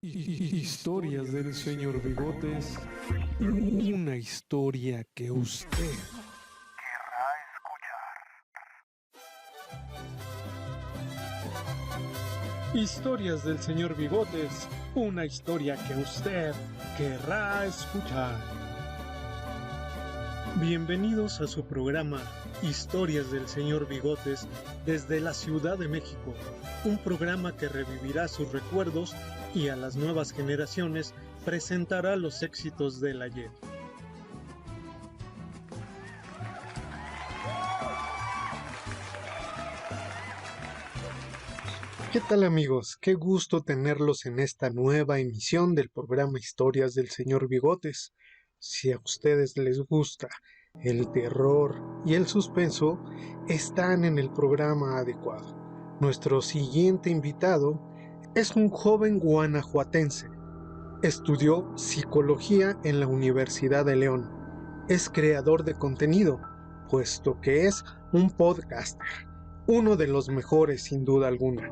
Historias del señor Bigotes. Una historia que usted Historias del señor Bigotes. Una historia que usted querrá escuchar. Bienvenidos a su programa Historias del señor Bigotes desde la Ciudad de México. Un programa que revivirá sus recuerdos y a las nuevas generaciones presentará los éxitos del ayer. ¿Qué tal, amigos? Qué gusto tenerlos en esta nueva emisión del programa Historias del señor Bigotes. Si a ustedes les gusta el terror y el suspenso, están en el programa adecuado. Nuestro siguiente invitado es un joven guanajuatense. Estudió psicología en la Universidad de León. Es creador de contenido, puesto que es un podcaster, uno de los mejores sin duda alguna.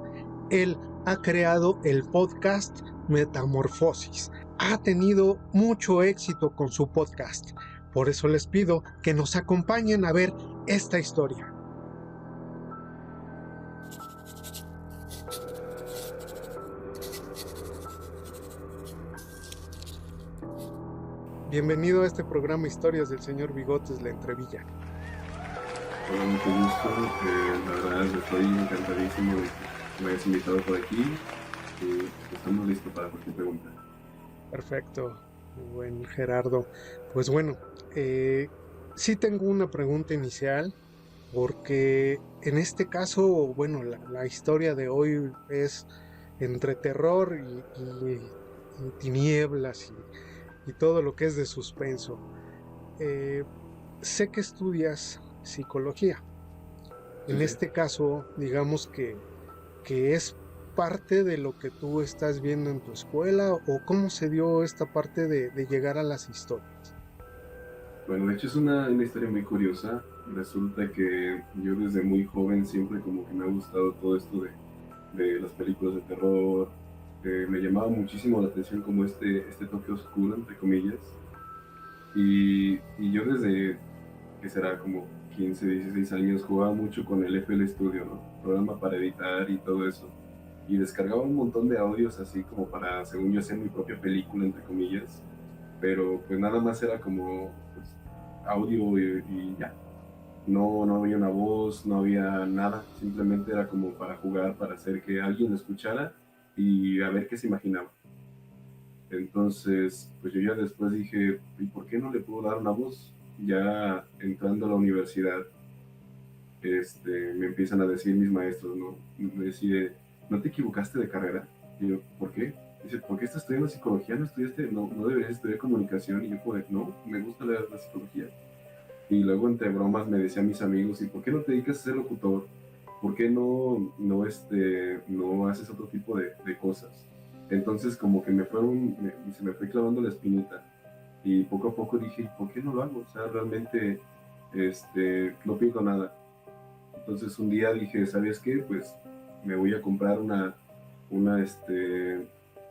Él ha creado el podcast Metamorfosis. Ha tenido mucho éxito con su podcast. Por eso les pido que nos acompañen a ver esta historia. Bienvenido a este programa Historias del señor Bigotes, la entrevilla. Hola, mucho gusto. La verdad estoy encantadísimo de que me hayas invitado por aquí y estamos listos para cualquier pregunta. Perfecto, buen Gerardo. Pues bueno, sí tengo una pregunta inicial, porque en este caso, bueno, la historia de hoy es entre terror y tinieblas y todo lo que es de suspenso. Eh, Sé que estudias psicología. En Sí. este caso, digamos que es parte de lo que tú estás viendo en tu escuela, o cómo se dio esta parte de llegar a las historias. Bueno, de hecho es una historia muy curiosa. Resulta que yo desde muy joven siempre como que me ha gustado todo esto de las películas de terror. Me llamaba muchísimo la atención como este toque oscuro, entre comillas. Y yo desde, que será como 15, 16 años, jugaba mucho con el FL Studio, ¿no? Programa para editar y todo eso. Y descargaba un montón de audios así como para, según yo, hacer mi propia película, entre comillas. Pero pues nada más era como pues, audio y ya. No había una voz, no había nada. Simplemente era como para jugar, para hacer que alguien lo escuchara y a ver qué se imaginaba. Entonces, pues yo ya después dije, ¿y por qué no le puedo dar una voz? Ya entrando a la universidad, me empiezan a decir mis maestros, ¿no? Me decía, ¿no te equivocaste de carrera? Y yo, ¿por qué? Dice, ¿por qué estás estudiando psicología? ¿No estudiaste? No deberías estudiar comunicación. Y yo, pues, no, me gusta la psicología. Y luego, entre bromas, me decían mis amigos, ¿y por qué no te dedicas a ser locutor? ¿Por qué no haces otro tipo de cosas? Entonces, como que se me fue clavando la espinita. Y poco a poco dije, ¿por qué no lo hago? O sea, realmente, no pido nada. Entonces un día dije, ¿sabes qué? Pues me voy a comprar una, un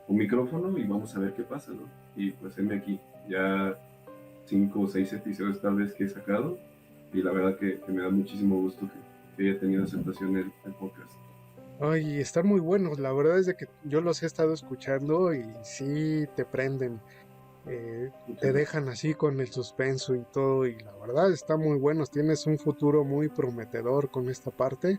micrófono y vamos a ver qué pasa, ¿no? Y pues heme aquí, ya 5 o 6 episodios tal vez que he sacado, y la verdad que me da muchísimo gusto que haya tenido aceptación el podcast. Ay, están muy buenos. La verdad es de que yo los he estado escuchando y sí te prenden. Muchas Te gracias. dejan así con el suspenso y todo, y la verdad están muy buenos. Tienes un futuro muy prometedor con esta parte.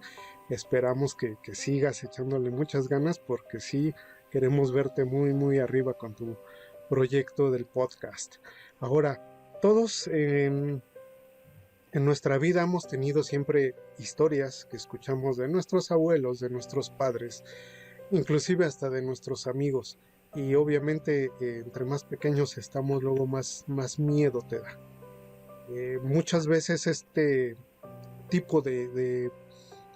Esperamos que sigas echándole muchas ganas, porque sí queremos verte muy muy arriba con tu proyecto del podcast. Ahora, todos en nuestra vida hemos tenido siempre historias que escuchamos de nuestros abuelos, de nuestros padres, inclusive hasta de nuestros amigos. Y obviamente, entre más pequeños estamos, luego más miedo te da. Muchas veces este tipo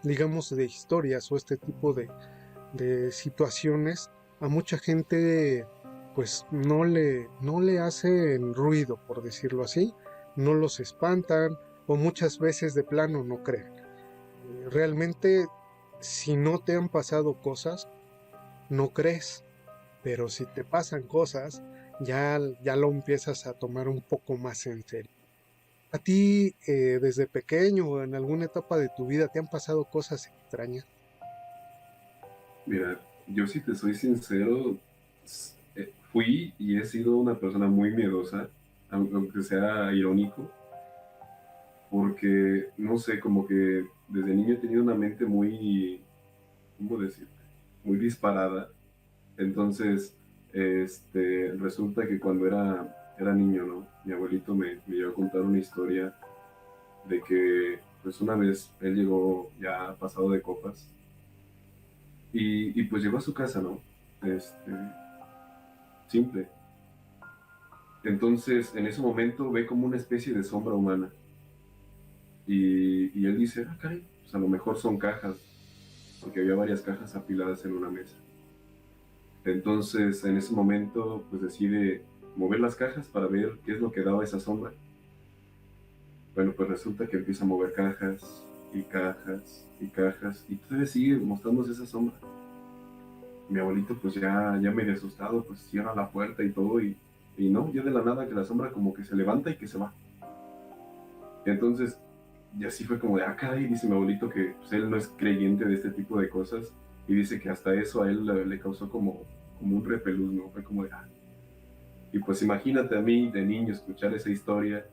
digamos, de historias, o este tipo de situaciones, a mucha gente pues no le hacen ruido, por decirlo así, no los espantan, o muchas veces de plano no creen. Realmente, si no te han pasado cosas, no crees. pero si te pasan cosas, ya lo empiezas a tomar un poco más en serio. ¿A ti desde pequeño o en alguna etapa de tu vida te han pasado cosas extrañas? Mira, yo si te soy sincero, fui y he sido una persona muy miedosa, aunque sea irónico, porque, no sé, como que desde niño he tenido una mente muy, ¿cómo decirte? Muy disparada. Entonces, resulta que cuando era niño, ¿no? Mi abuelito me iba a contar una historia de que, pues una vez él llegó ya pasado de copas y pues llegó a su casa, ¿no? Este, simple. Entonces, en ese momento ve como una especie de sombra humana y él dice, ah, caray, pues a lo mejor son cajas, porque había varias cajas apiladas en una mesa. Entonces, en ese momento, pues decide mover las cajas para ver qué es lo que daba esa sombra. Bueno, pues resulta que empieza a mover cajas y cajas y cajas y todavía sigue mostrándose esa sombra. Mi abuelito pues ya medio asustado, pues cierra la puerta y todo y no, ya de la nada que la sombra como que se levanta y que se va. Entonces, y así fue como de, ah, caray, dice mi abuelito que pues, él no es creyente de este tipo de cosas y dice que hasta eso a él le causó como un repelús, ¿no? Fue como de, ah. Y pues imagínate a mí de niño escuchar esa historia,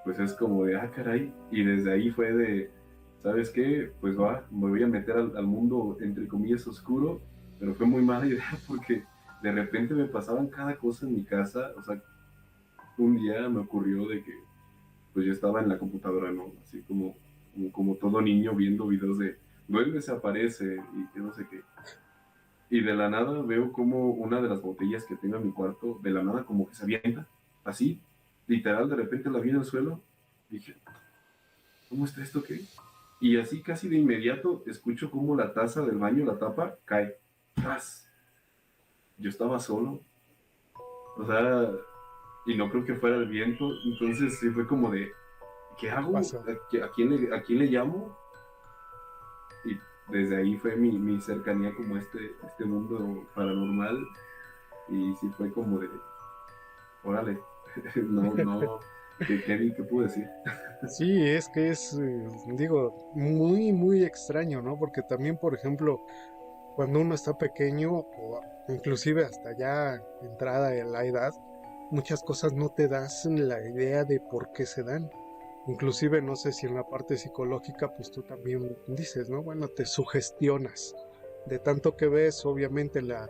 pues es como de, ah, caray, y desde ahí fue de, ¿sabes qué? Pues va, me voy a meter al mundo, entre comillas, oscuro, pero fue muy mala idea porque de repente me pasaban cada cosa en mi casa, o sea, un día me ocurrió de que, pues yo estaba en la computadora, ¿no? Así como todo niño viendo videos de, duende se aparece y que no sé qué. Y de la nada veo como una de las botellas que tengo en mi cuarto, de la nada como que se avienta, así, literal, de repente la vi en el suelo, dije, ¿cómo está esto qué? Y así casi de inmediato escucho como la taza del baño, la tapa, cae. ¡Tras! Yo estaba solo, o sea, y no creo que fuera el viento, entonces sí fue como de, ¿qué hago? Pasó. ¿A quién le llamo? Y desde ahí fue mi cercanía como este mundo paranormal, y sí fue como de, órale, no, ¿qué puedo decir? Sí, es que es, digo, muy, muy extraño, ¿no? Porque también, por ejemplo, cuando uno está pequeño o inclusive hasta ya entrada en la edad, muchas cosas no te das la idea de por qué se dan. Inclusive no sé si en la parte psicológica, pues tú también dices, ¿no? Bueno, te sugestionas. De tanto que ves, obviamente la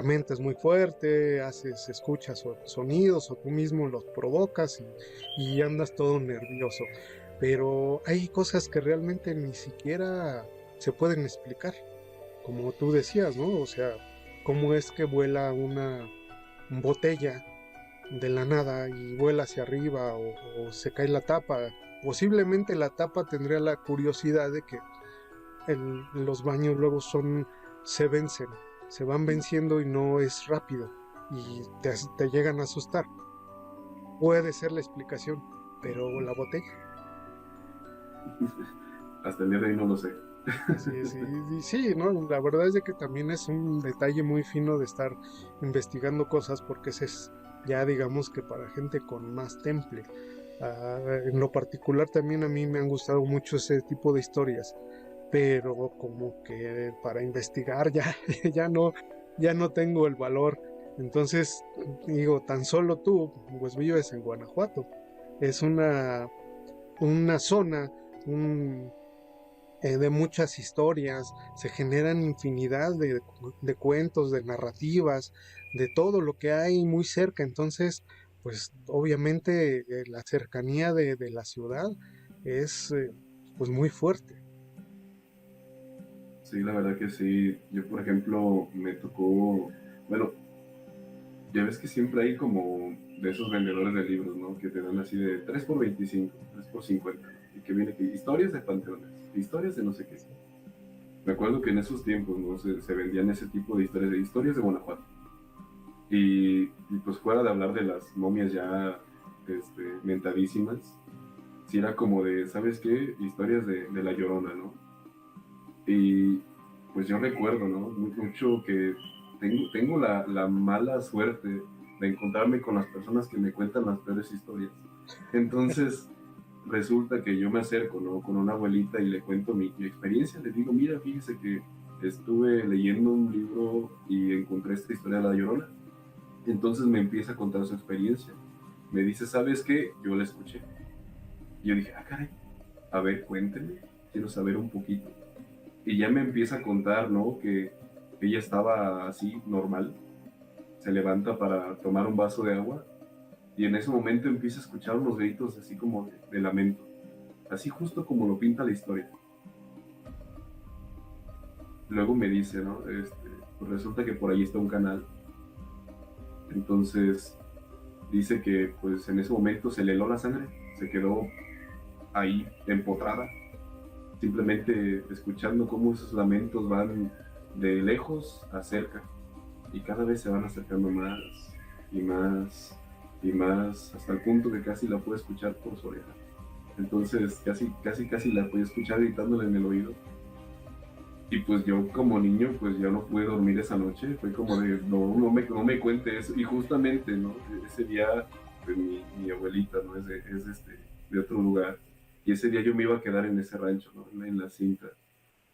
mente es muy fuerte, escuchas sonidos o tú mismo los provocas y andas todo nervioso. Pero hay cosas que realmente ni siquiera se pueden explicar, como tú decías, ¿no? O sea, cómo es que vuela una botella de la nada y vuela hacia arriba o se cae la tapa. Posiblemente la tapa tendría la curiosidad de que los baños luego se vencen, se van venciendo y no es rápido y te llegan a asustar. Puede ser la explicación, pero la botella. Hasta el día de hoy no lo sé. Así es, y sí, ¿no? La verdad es de que también es un detalle muy fino de estar investigando cosas porque ese es ya digamos que para gente con más temple. En lo particular también a mí me han gustado mucho ese tipo de historias, pero como que para investigar ya, ya no tengo el valor. Entonces, digo, tan solo tú, pues vives en Guanajuato. Es una zona, un de muchas historias, se generan infinidad de cuentos, de narrativas, de todo lo que hay muy cerca. Entonces, pues obviamente la cercanía de la ciudad es pues muy fuerte. Sí, la verdad que sí. Yo, por ejemplo, me tocó, bueno, ya ves que siempre hay como de esos vendedores de libros, ¿no? Que te dan así de 3 por 25, 3 por 50, ¿no? Y que viene que historias de panteones, historias de no sé qué. Me acuerdo que en esos tiempos, ¿no? Se vendían ese tipo de historias de Guanajuato. Y pues fuera de hablar de las momias ya mentadísimas, sí era como de, ¿sabes qué? Historias de La Llorona, ¿no? Y pues yo recuerdo, ¿no? Mucho que tengo la mala suerte de encontrarme con las personas que me cuentan las peores historias. Entonces, resulta que yo me acerco, ¿no?, con una abuelita y le cuento mi experiencia. Le digo, mira, fíjese que estuve leyendo un libro y encontré esta historia de La Llorona. Entonces me empieza a contar su experiencia. Me dice, ¿sabes qué? Yo la escuché. Y yo dije, ah, caray, a ver, cuénteme, quiero saber un poquito. Y ya me empieza a contar, ¿no?, que ella estaba así, normal, se levanta para tomar un vaso de agua y en ese momento empieza a escuchar unos gritos así como de lamento, así justo como lo pinta la historia. Luego me dice, ¿no? Pues resulta que por ahí está un canal. Entonces dice que pues en ese momento se le heló la sangre, se quedó ahí empotrada, simplemente escuchando cómo esos lamentos van de lejos a cerca y cada vez se van acercando más y más y más hasta el punto que casi la puede escuchar por su oreja. Entonces casi la puede escuchar gritándole en el oído. Y pues yo como niño pues ya no pude dormir esa noche, fue como de no me cuente eso. Y justamente, ¿no?, ese día pues, mi abuelita, ¿no?, de otro lugar, y ese día yo me iba a quedar en ese rancho, ¿no?, en la cinta.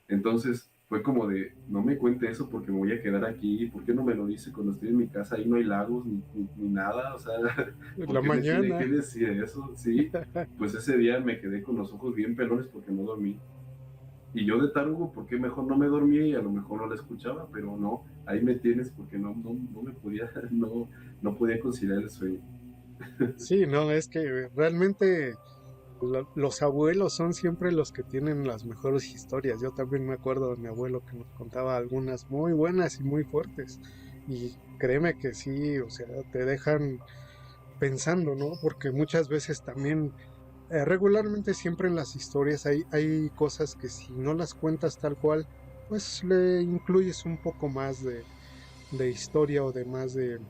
Entonces fue como de, no me cuente eso porque me voy a quedar aquí, ¿por qué no me lo dice cuando estoy en mi casa? Ahí no hay lagos ni nada, o sea, En ¿por la qué me tiene que mañana. decir eso? Sí, pues ese día me quedé con los ojos bien pelones porque no dormí. Y yo de tarugo, ¿por qué mejor no me dormía y a lo mejor no la escuchaba? Pero no, ahí me tienes porque no me podía, no podía conciliar el sueño. Sí, no, es que realmente los abuelos son siempre los que tienen las mejores historias. Yo también me acuerdo de mi abuelo que nos contaba algunas muy buenas y muy fuertes. Y créeme que sí, o sea, te dejan pensando, ¿no? Porque muchas veces también, regularmente siempre en las historias hay cosas que si no las cuentas tal cual, pues le incluyes un poco más de historia o de más de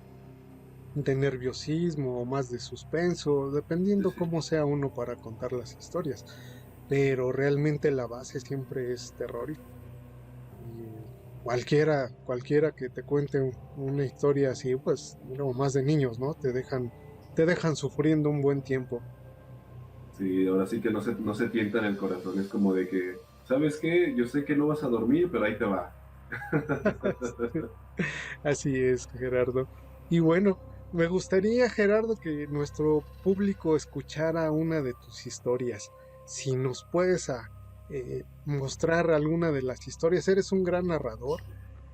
nerviosismo o más de suspenso, Sí, dependiendo sí, cómo sea uno para contar las historias. Pero realmente la base siempre es terrorífica. Y cualquiera que te cuente una historia así, pues, no, más de niños, ¿no? Te dejan sufriendo un buen tiempo. sí, ahora sí que no se tienta en el corazón, es como de que, ¿sabes qué? Yo sé que no vas a dormir, pero ahí te va. Así es, Gerardo. Y bueno, me gustaría, Gerardo, que nuestro público escuchara una de tus historias. Si nos puedes mostrar alguna de las historias, eres un gran narrador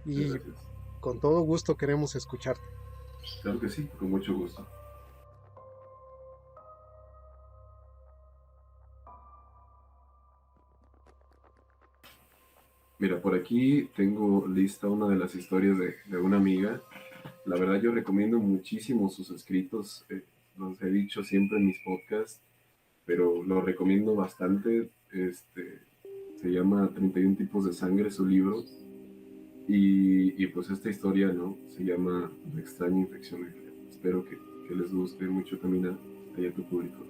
y Gracias. con todo gusto queremos escucharte. Claro que sí, con mucho gusto. Mira, por aquí tengo lista una de las historias de una amiga. La verdad yo recomiendo muchísimo sus escritos, los he dicho siempre en mis podcasts, pero lo recomiendo bastante. Se llama 31 tipos de sangre su libro y pues esta historia, ¿no?, se llama La extraña infección nuclear. Espero que les guste mucho también a tu público.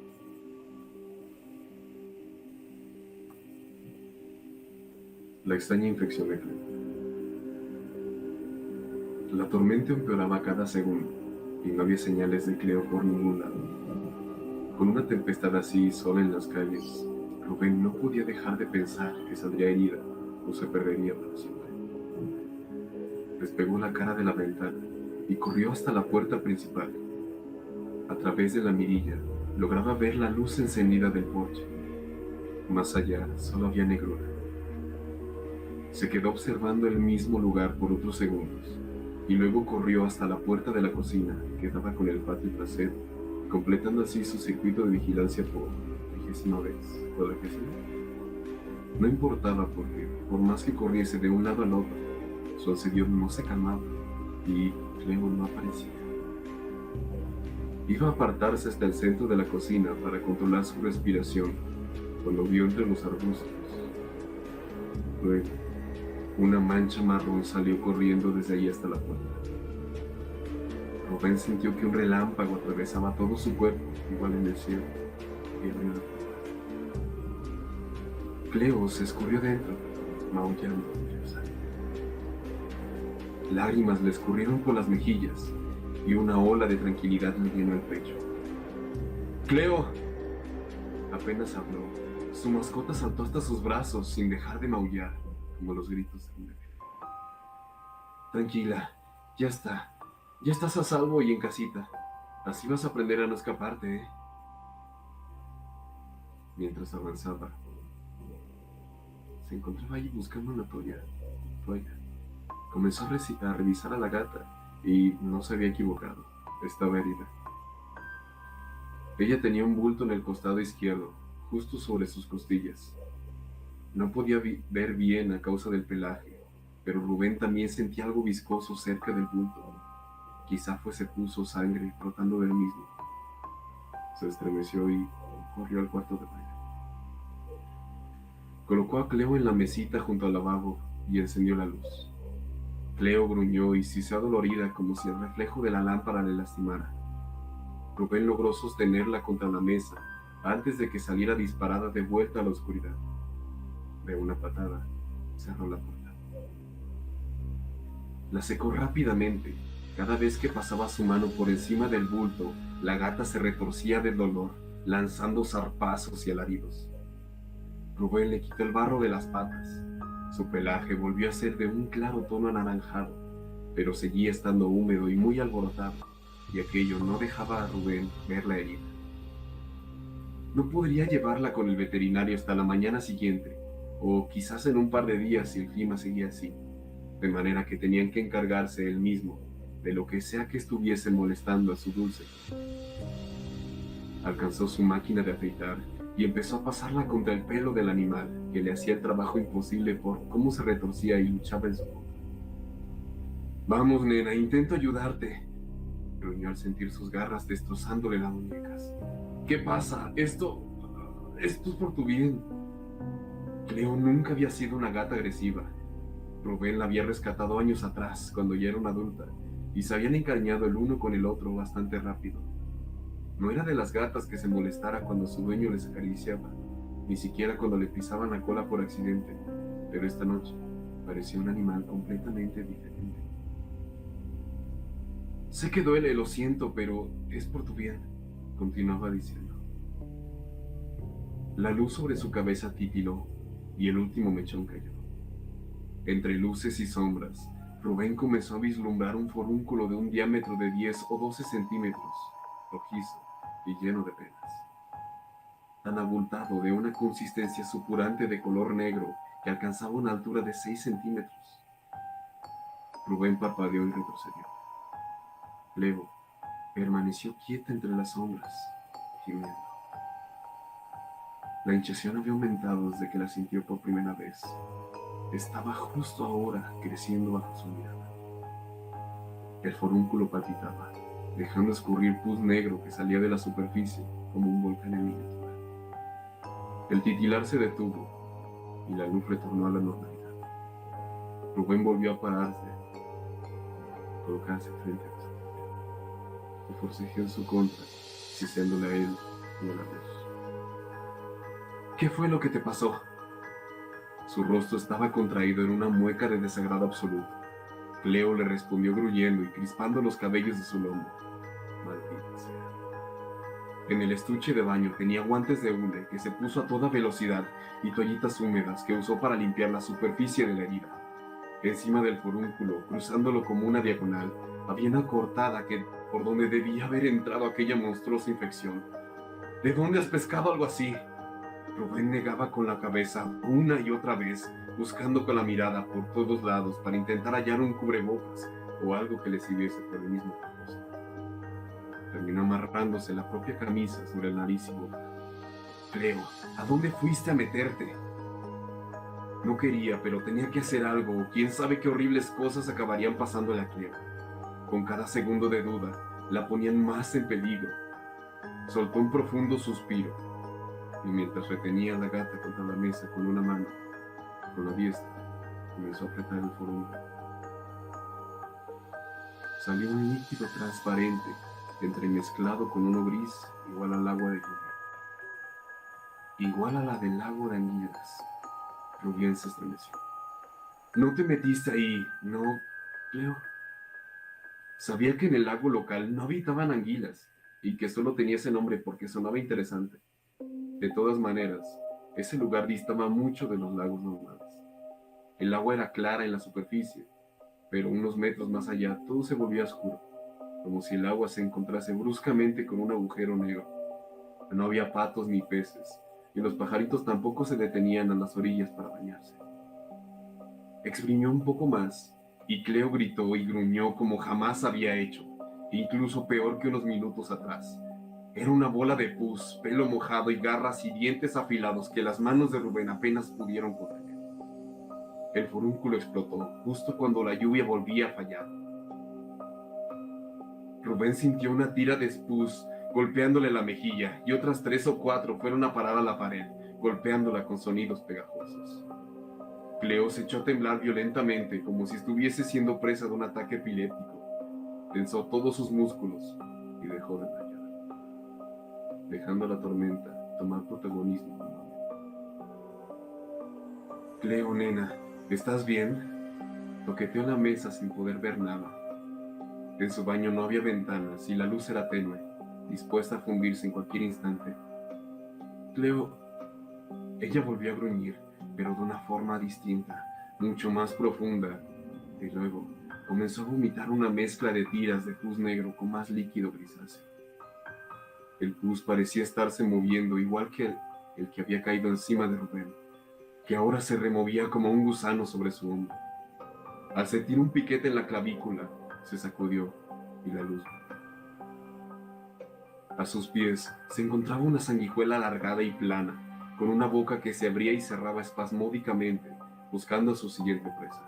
La extraña infección nuclear. La tormenta empeoraba cada segundo y no había señales de Cleo por ningún lado. Con una tempestad así sola en las calles, Rubén no podía dejar de pensar que saldría herida o se perdería para siempre. Despegó la cara de la ventana y corrió hasta la puerta principal. A través de la mirilla lograba ver la luz encendida del porche. Más allá solo había negrura. Se quedó observando el mismo lugar por otros segundos y luego corrió hasta la puerta de la cocina que daba con el patio trasero, completando así su circuito de vigilancia por 20ª vez. No importaba porque, por más que corriese de un lado al otro, su ansiedad no se calmaba y Cleo no aparecía. Iba a apartarse hasta el centro de la cocina para controlar su respiración cuando vio entre los arbustos. Luego, una mancha marrón salió corriendo desde allí hasta la puerta. Rubén sintió que un relámpago atravesaba todo su cuerpo, igual en el cielo, y abrió la puerta. Cleo se escurrió dentro, maullando furiosamente. Lágrimas le escurrieron por las mejillas y una ola de tranquilidad le llenó el pecho. ¡Cleo! Apenas habló, su mascota saltó hasta sus brazos sin dejar de maullar, como los gritos de un bebé. Tranquila, ya está. Ya estás a salvo y en casita. Así vas a aprender a no escaparte, ¿eh? Mientras avanzaba, se encontraba allí buscando una toalla. Comenzó a revisar a la gata y no se había equivocado. Estaba herida. Ella tenía un bulto en el costado izquierdo, justo sobre sus costillas. No podía ver bien a causa del pelaje, pero Rubén también sentía algo viscoso cerca del bulto. Quizá fuese pus o sangre brotando del mismo. Se estremeció y corrió al cuarto de baño. Colocó a Cleo en la mesita junto al lavabo y encendió la luz. Cleo gruñó y siseó dolorida como si el reflejo de la lámpara le lastimara. Rubén logró sostenerla contra la mesa antes de que saliera disparada de vuelta a la oscuridad. De una patada, cerró la puerta. La secó rápidamente. Cada vez que pasaba su mano por encima del bulto, la gata se retorcía del dolor, lanzando zarpazos y alaridos. Rubén le quitó el barro de las patas. Su pelaje volvió a ser de un claro tono anaranjado, pero seguía estando húmedo y muy alborotado, y aquello no dejaba a Rubén ver la herida. No podría llevarla con el veterinario hasta la mañana siguiente, o quizás en un par de días si el clima seguía así, de manera que tenían que encargarse él mismo de lo que sea que estuviese molestando a su dulce. Alcanzó su máquina de afeitar y empezó a pasarla contra el pelo del animal, que le hacía el trabajo imposible por cómo se retorcía y luchaba en su contra. Vamos, nena, intento ayudarte, gruñó al sentir sus garras destrozándole las muñecas. ¿Qué pasa? Esto es por tu bien. Cleo nunca había sido una gata agresiva. Rubén la había rescatado años atrás, cuando ya era una adulta, y se habían encariñado el uno con el otro bastante rápido. No era de las gatas que se molestara cuando su dueño les acariciaba, ni siquiera cuando le pisaban la cola por accidente, pero esta noche parecía un animal completamente diferente. Sé que duele, lo siento, pero es por tu bien, continuaba diciendo. La luz sobre su cabeza titiló y el último mechón cayó. Entre luces y sombras, Rubén comenzó a vislumbrar un forúnculo de un diámetro de 10 o 12 centímetros, rojizo y lleno de penas. Tan abultado, de una consistencia supurante de color negro que alcanzaba una altura de 6 centímetros. Rubén parpadeó y retrocedió. Cleo permaneció quieta entre las sombras, gimiendo. La hinchazón había aumentado desde que la sintió por primera vez. Estaba justo ahora creciendo bajo su mirada. El forúnculo palpitaba, dejando escurrir pus negro que salía de la superficie como un volcán en miniatura. El titilar se detuvo y la luz retornó a la normalidad. Rubén volvió a pararse, colocarse frente a su y forcejeó en su contra, siseándole a él y a la luz. ¿Qué fue lo que te pasó? Su rostro estaba contraído en una mueca de desagrado absoluto. Cleo le respondió gruñendo y crispando los cabellos de su lomo. Maldita sea. En el estuche de baño tenía guantes de hule que se puso a toda velocidad y toallitas húmedas que usó para limpiar la superficie de la herida. Encima del forúnculo, cruzándolo como una diagonal, había una cortada por donde debía haber entrado aquella monstruosa infección. ¿De dónde has pescado algo así? Rubén negaba con la cabeza una y otra vez, buscando con la mirada por todos lados para intentar hallar un cubrebocas o algo que le sirviese por el mismo propósito. Terminó amarrándose la propia camisa sobre el nariz y boca. Cleo, ¿a dónde fuiste a meterte? No quería, pero tenía que hacer algo. Quién sabe qué horribles cosas acabarían pasándole a Cleo. Con cada segundo de duda, la ponían más en peligro. Soltó un profundo suspiro, y mientras retenía a la gata contra la mesa con una mano, con la diestra, comenzó a apretar el forúnculo. Salió un líquido transparente, entremezclado con uno gris, igual al agua de lluvia. Igual a la del lago de Anguilas. Rubén se estremeció. No te metiste ahí, no, Cleo. Sabía que en el lago local no habitaban anguilas y que solo tenía ese nombre porque sonaba interesante. De todas maneras, ese lugar distaba mucho de los lagos normales. El agua era clara en la superficie, pero unos metros más allá todo se volvía oscuro, como si el agua se encontrase bruscamente con un agujero negro. No había patos ni peces, y los pajaritos tampoco se detenían a las orillas para bañarse. Exprimió un poco más, y Cleo gritó y gruñó como jamás había hecho, incluso peor que unos minutos atrás. Era una bola de pus, pelo mojado y garras y dientes afilados que las manos de Rubén apenas pudieron contener. El forúnculo explotó justo cuando la lluvia volvía a fallar. Rubén sintió una tira de pus golpeándole la mejilla y otras 3 o 4 fueron a parar a la pared, golpeándola con sonidos pegajosos. Cleo se echó a temblar violentamente como si estuviese siendo presa de un ataque epiléptico. Tensó todos sus músculos y dejó de tallar, dejando a la tormenta tomar protagonismo nuevamente. Cleo, nena, ¿estás bien? Toqueteó la mesa sin poder ver nada. En su baño no había ventanas y la luz era tenue, dispuesta a fundirse en cualquier instante. Cleo, ella volvió a gruñir, pero de una forma distinta, mucho más profunda, y luego comenzó a vomitar una mezcla de tiras de pus negro con más líquido grisáceo. El pus parecía estarse moviendo igual que el que había caído encima de Rubén, que ahora se removía como un gusano sobre su hombro. Al sentir un piquete en la clavícula, se sacudió y la luz. A sus pies se encontraba una sanguijuela alargada y plana, con una boca que se abría y cerraba espasmódicamente, buscando a su siguiente presa.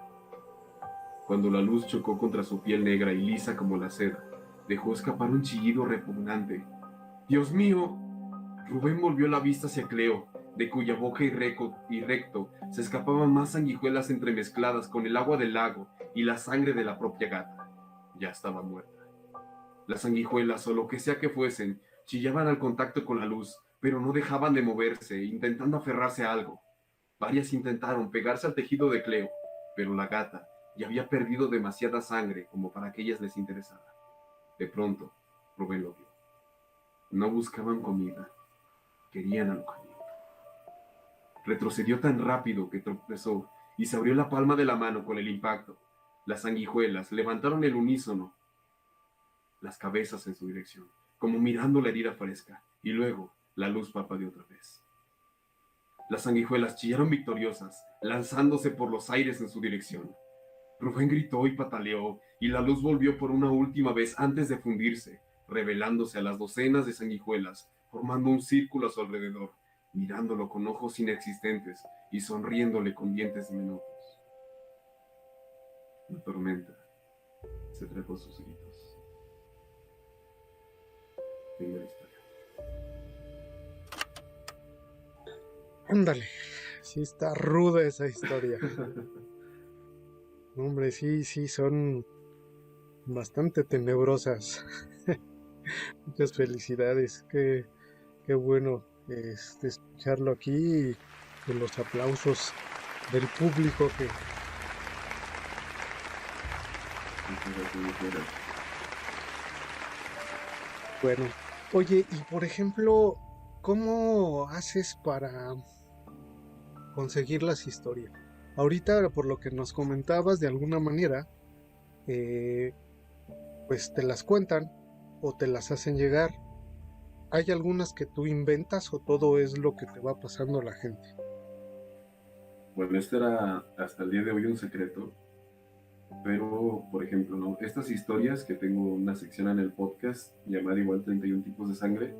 Cuando la luz chocó contra su piel negra y lisa como la seda, dejó escapar un chillido repugnante. ¡Dios mío! Rubén volvió la vista hacia Cleo, de cuya boca y recto se escapaban más sanguijuelas entremezcladas con el agua del lago y la sangre de la propia gata. Ya estaba muerta. Las sanguijuelas, o lo que sea que fuesen, chillaban al contacto con la luz, pero no dejaban de moverse, intentando aferrarse a algo. Varias intentaron pegarse al tejido de Cleo, pero la gata ya había perdido demasiada sangre como para que ellas les interesara. De pronto, Rubén lo vio. No buscaban comida, querían alojamiento. Retrocedió tan rápido que tropezó y se abrió la palma de la mano con el impacto. Las sanguijuelas levantaron el unísono las cabezas en su dirección, como mirando la herida fresca, y luego la luz parpadeó otra vez. Las sanguijuelas chillaron victoriosas, lanzándose por los aires en su dirección. Rubén gritó y pataleó, y la luz volvió por una última vez antes de fundirse, revelándose a las docenas de sanguijuelas, formando un círculo a su alrededor, mirándolo con ojos inexistentes y sonriéndole con dientes diminutos. La tormenta se trepó a sus gritos. Fin de la historia. Ándale, sí está ruda esa historia. Hombre, sí, sí, son bastante tenebrosas. Muchas felicidades, qué bueno escucharlo aquí y con los aplausos del público que, bueno. Oye, y por ejemplo, ¿cómo haces para conseguir las historias? Ahorita, por lo que nos comentabas, de alguna manera, eh, pues te las cuentan o te las hacen llegar. ¿Hay algunas que tú inventas o todo es lo que te va pasando a la gente? Bueno, este era hasta el día de hoy un secreto, pero, por ejemplo, ¿no? Estas historias, que tengo una sección en el podcast llamada igual 31 tipos de sangre,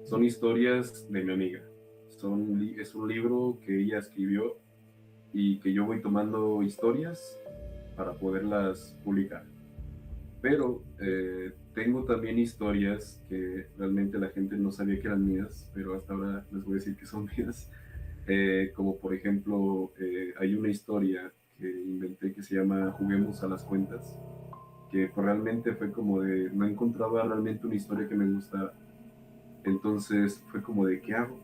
son historias de mi amiga. Es un libro que ella escribió y que yo voy tomando historias para poderlas publicar. Pero tengo también historias que realmente la gente no sabía que eran mías, pero hasta ahora les voy a decir que son mías. Como por ejemplo, hay una historia que inventé que se llama Juguemos a las cuentas, que pues, realmente fue como de, no encontraba realmente una historia que me gustara. Entonces fue como de, ¿qué hago?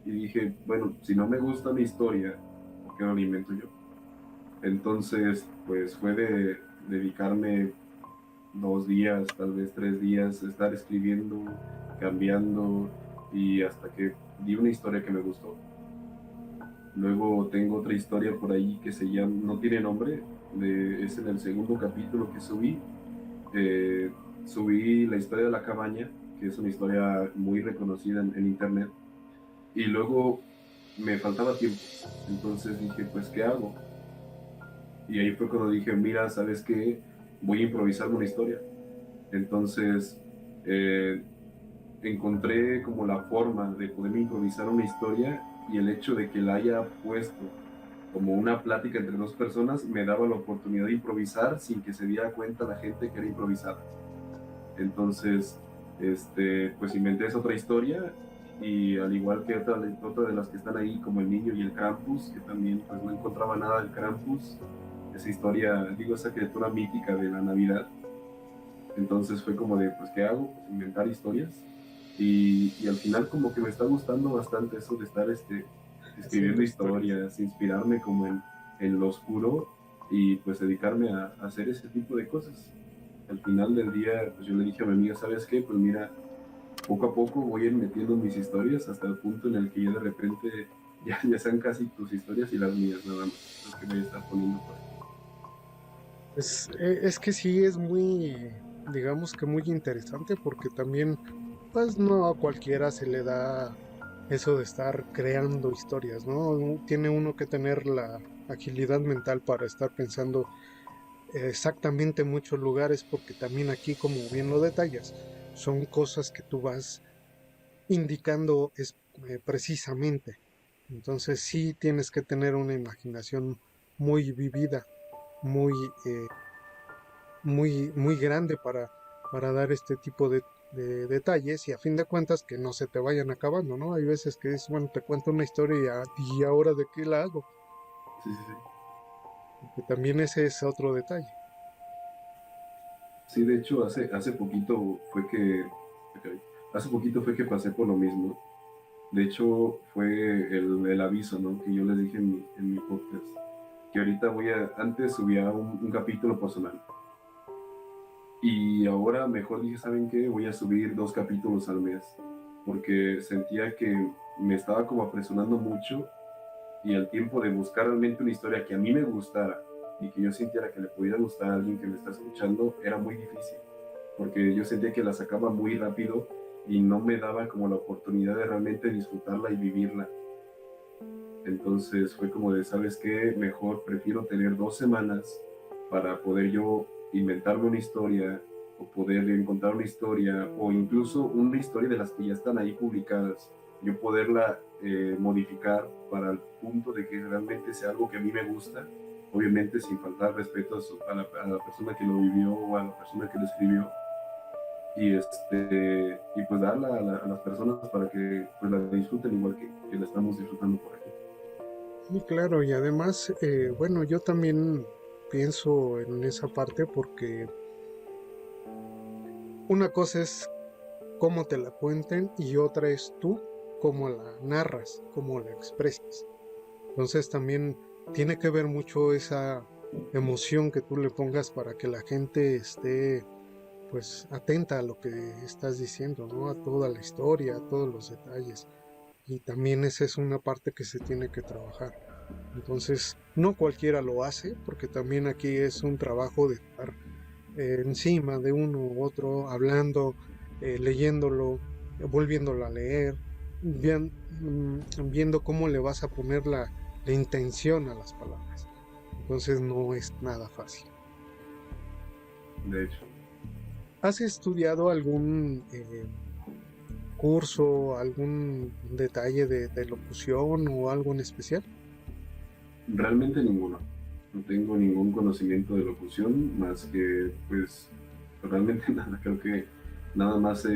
Y dije, bueno, si no me gusta mi historia, ¿por qué no la invento yo? Entonces, pues fue de dedicarme 2 días, tal vez 3 días, estar escribiendo, cambiando, y hasta que di una historia que me gustó. Luego tengo otra historia por ahí que se llama, no tiene nombre, es en el segundo capítulo que subí. Eh, Subí la historia de la cabaña, que es una historia muy reconocida en internet, y luego me faltaba tiempo, entonces dije, pues, ¿qué hago? Y ahí fue cuando dije, mira, ¿sabes qué? Voy a improvisarme una historia. Entonces, eh, encontré como la forma de poder improvisar una historia, y el hecho de que la haya puesto como una plática entre dos personas me daba la oportunidad de improvisar sin que se diera cuenta la gente que era improvisada. Entonces, pues inventé esa otra historia, y al igual que otra de las que están ahí, como el niño y el Krampus, que también pues no encontraba nada del Krampus, esa historia, digo, esa criatura mítica de la Navidad. Entonces fue como de, pues, ¿qué hago? Pues inventar historias. Y al final como que me está gustando bastante eso de estar escribiendo Haciendo historias. historias, inspirarme como en lo oscuro, y pues dedicarme a hacer ese tipo de cosas. Al final del día, pues yo le dije a mi amiga, ¿sabes qué? Pues mira, poco a poco voy a ir metiendo mis historias hasta el punto en el que ya de repente ya sean casi tus historias y las mías nada más, las que voy a estar poniendo por ahí. Es que sí es muy, digamos que muy interesante porque también, pues no a cualquiera se le da eso de estar creando historias, ¿no? Tiene uno que tener la agilidad mental para estar pensando exactamente en muchos lugares porque también aquí, como bien lo detallas, son cosas que tú vas indicando precisamente. Entonces sí tienes que tener una imaginación muy vivida, muy, muy grande para dar este tipo de detalles y a fin de cuentas que no se te vayan acabando, ¿no? Hay veces que es, bueno, te cuento una historia y ahora de qué la hago, Sí, sí, sí. que también ese es otro detalle. Sí, de hecho, hace poquito fue que, hace poquito fue que pasé por lo mismo. De hecho, fue el aviso, ¿no? Que yo les dije en mi podcast, que ahorita antes subía un capítulo por semana, y ahora mejor dije, ¿saben qué? Voy a subir 2 capítulos al mes, porque sentía que me estaba como apresurando mucho, y el tiempo de buscar realmente una historia que a mí me gustara y que yo sintiera que le pudiera gustar a alguien que me está escuchando era muy difícil, porque yo sentía que la sacaba muy rápido y no me daba como la oportunidad de realmente disfrutarla y vivirla. Entonces fue como de, ¿sabes qué? Mejor prefiero tener 2 semanas para poder yo inventarme una historia, o poder encontrar una historia, o incluso una historia de las que ya están ahí publicadas, yo poderla modificar para el punto de que realmente sea algo que a mí me gusta, obviamente sin faltar respeto a la persona que lo vivió o a la persona que lo escribió, y pues darla a las personas para que pues la disfruten igual que la estamos disfrutando por aquí. Y claro, y además, bueno, yo también pienso en esa parte porque una cosa es cómo te la cuenten y otra es tú cómo la narras, cómo la expresas. Entonces también tiene que ver mucho esa emoción que tú le pongas para que la gente esté pues atenta a lo que estás diciendo, ¿no? A toda la historia, a todos los detalles. Y también esa es una parte que se tiene que trabajar. Entonces, no cualquiera lo hace, porque también aquí es un trabajo de estar encima de uno u otro, hablando, leyéndolo, volviéndolo a leer, viendo cómo le vas a poner la intención a las palabras. Entonces no es nada fácil. De hecho, ¿Has estudiado algún curso, algún detalle de locución o algo en especial? realmente ninguno. No tengo ningún conocimiento de locución más que, pues, realmente nada. Creo que nada más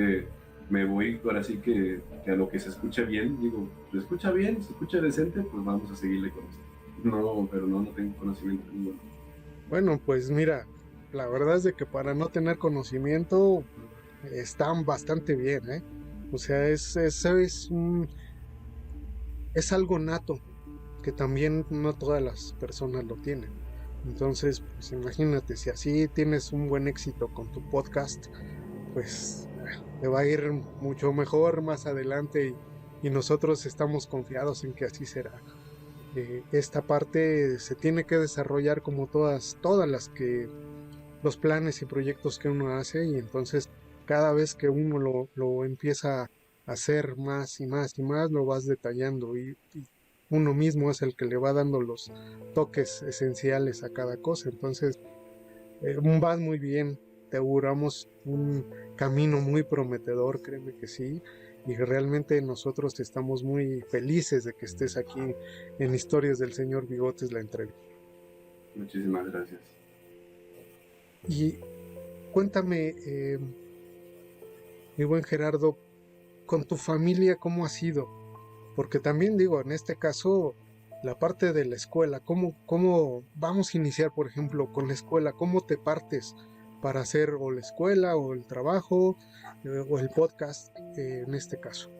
me voy ahora sí que a lo que se escucha bien. Digo, ¿se escucha bien? ¿Se escucha decente? Pues vamos a seguirle con eso. No, pero no tengo conocimiento ninguno. Bueno, pues mira, la verdad es de que para no tener conocimiento están bastante bien, ¿eh? O sea, es algo nato que también no todas las personas lo tienen. Entonces, pues imagínate, si así tienes un buen éxito con tu podcast, pues te va a ir mucho mejor más adelante y nosotros estamos confiados en que así será. Esta parte se tiene que desarrollar como todas los planes y proyectos que uno hace y entonces cada vez que uno lo empieza a hacer más y más y más, lo vas detallando y uno mismo es el que le va dando los toques esenciales a cada cosa. Entonces, vas muy bien, te auguramos un camino muy prometedor, créeme que sí, y realmente nosotros estamos muy felices de que estés aquí en Historias del Señor Bigotes, la entrevista. Muchísimas gracias. Y cuéntame, mi buen Gerardo, con tu familia, ¿cómo ha sido? Porque también digo, en este caso, la parte de la escuela, ¿cómo vamos a iniciar, por ejemplo, con la escuela? ¿Cómo te partes para hacer o la escuela o el trabajo o el podcast en este caso?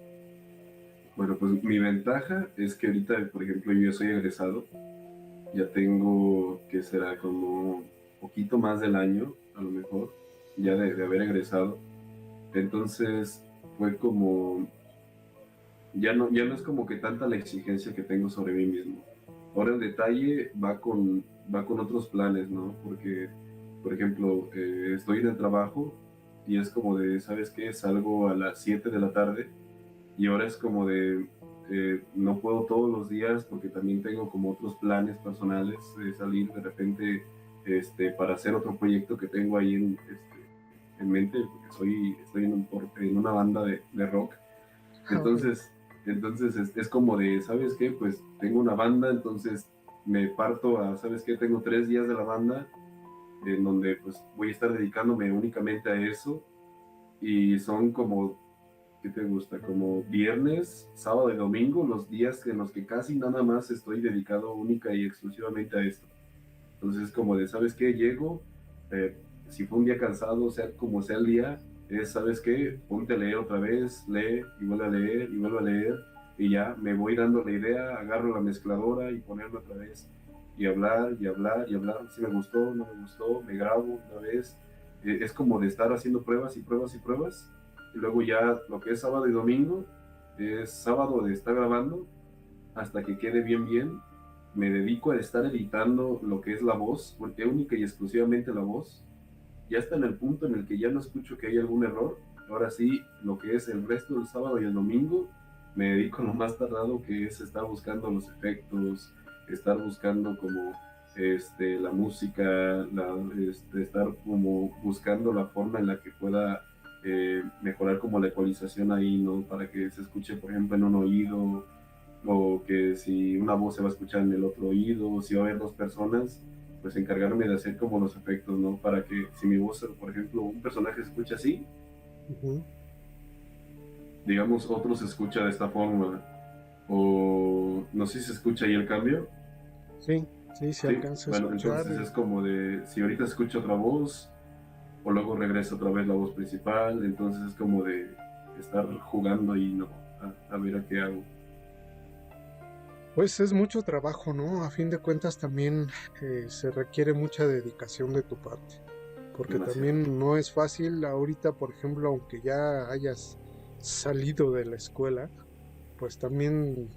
Bueno, pues mi ventaja es que ahorita, por ejemplo, yo soy egresado, ya tengo, que será como un poquito más del año, a lo mejor, ya de haber egresado. Entonces fue como, ya no es como que tanta la exigencia que tengo sobre mí mismo. Ahora el detalle va con otros planes, ¿no? Porque, por ejemplo, estoy en el trabajo y es como de, ¿sabes qué? Salgo a las 7 de la tarde y ahora es como de, no puedo todos los días porque también tengo como otros planes personales de salir de repente para hacer otro proyecto que tengo ahí en mente, porque estoy en una banda de rock. Ah, ok. Entonces, es como de, ¿sabes qué? Pues tengo una banda, entonces me parto a, ¿sabes qué? Tengo 3 días de la banda en donde pues voy a estar dedicándome únicamente a eso y son como, ¿qué te gusta? Como viernes, sábado y domingo, los días en los que casi nada más estoy dedicado única y exclusivamente a esto. Entonces, como de, ¿sabes qué? Llego, eh, si fue un día cansado, o sea, como sea el día, es, ¿sabes qué? Ponte a leer otra vez, lee y vuelve a leer y vuelve a leer, y ya me voy dando la idea, agarro la mezcladora y ponerlo otra vez, y hablar, y hablar, y hablar, si me gustó, no me gustó, me grabo otra vez. Es como de estar haciendo pruebas y pruebas y pruebas, y luego ya lo que es sábado y domingo, es sábado de estar grabando, hasta que quede bien bien. Me dedico a estar editando lo que es la voz, porque única y exclusivamente la voz. Ya está en el punto en el que ya no escucho que hay algún error. Ahora sí, lo que es el resto del sábado y el domingo, me dedico a lo más tardado, que es estar buscando los efectos, estar buscando como la música, estar como buscando la forma en la que pueda mejorar como la ecualización ahí, ¿no? Para que se escuche, por ejemplo, en un oído, o que si una voz se va a escuchar en el otro oído, o si va a haber dos personas, pues encargarme de hacer como los efectos, ¿no? Para que si mi voz, por ejemplo, un personaje se escucha así, Ujú. digamos, otro se escucha de esta forma, o no sé si se escucha ahí el cambio. Sí, sí, se Sí, alcanza a bueno, escuchar. entonces es como de, si ahorita escucho otra voz, o luego regresa otra vez la voz principal, entonces es como de estar jugando y no, a ver a qué hago. Pues es mucho trabajo, ¿no? A fin de cuentas también se requiere mucha dedicación de tu parte, porque Demasiado. también no es fácil ahorita, por ejemplo, aunque ya hayas salido de la escuela, pues también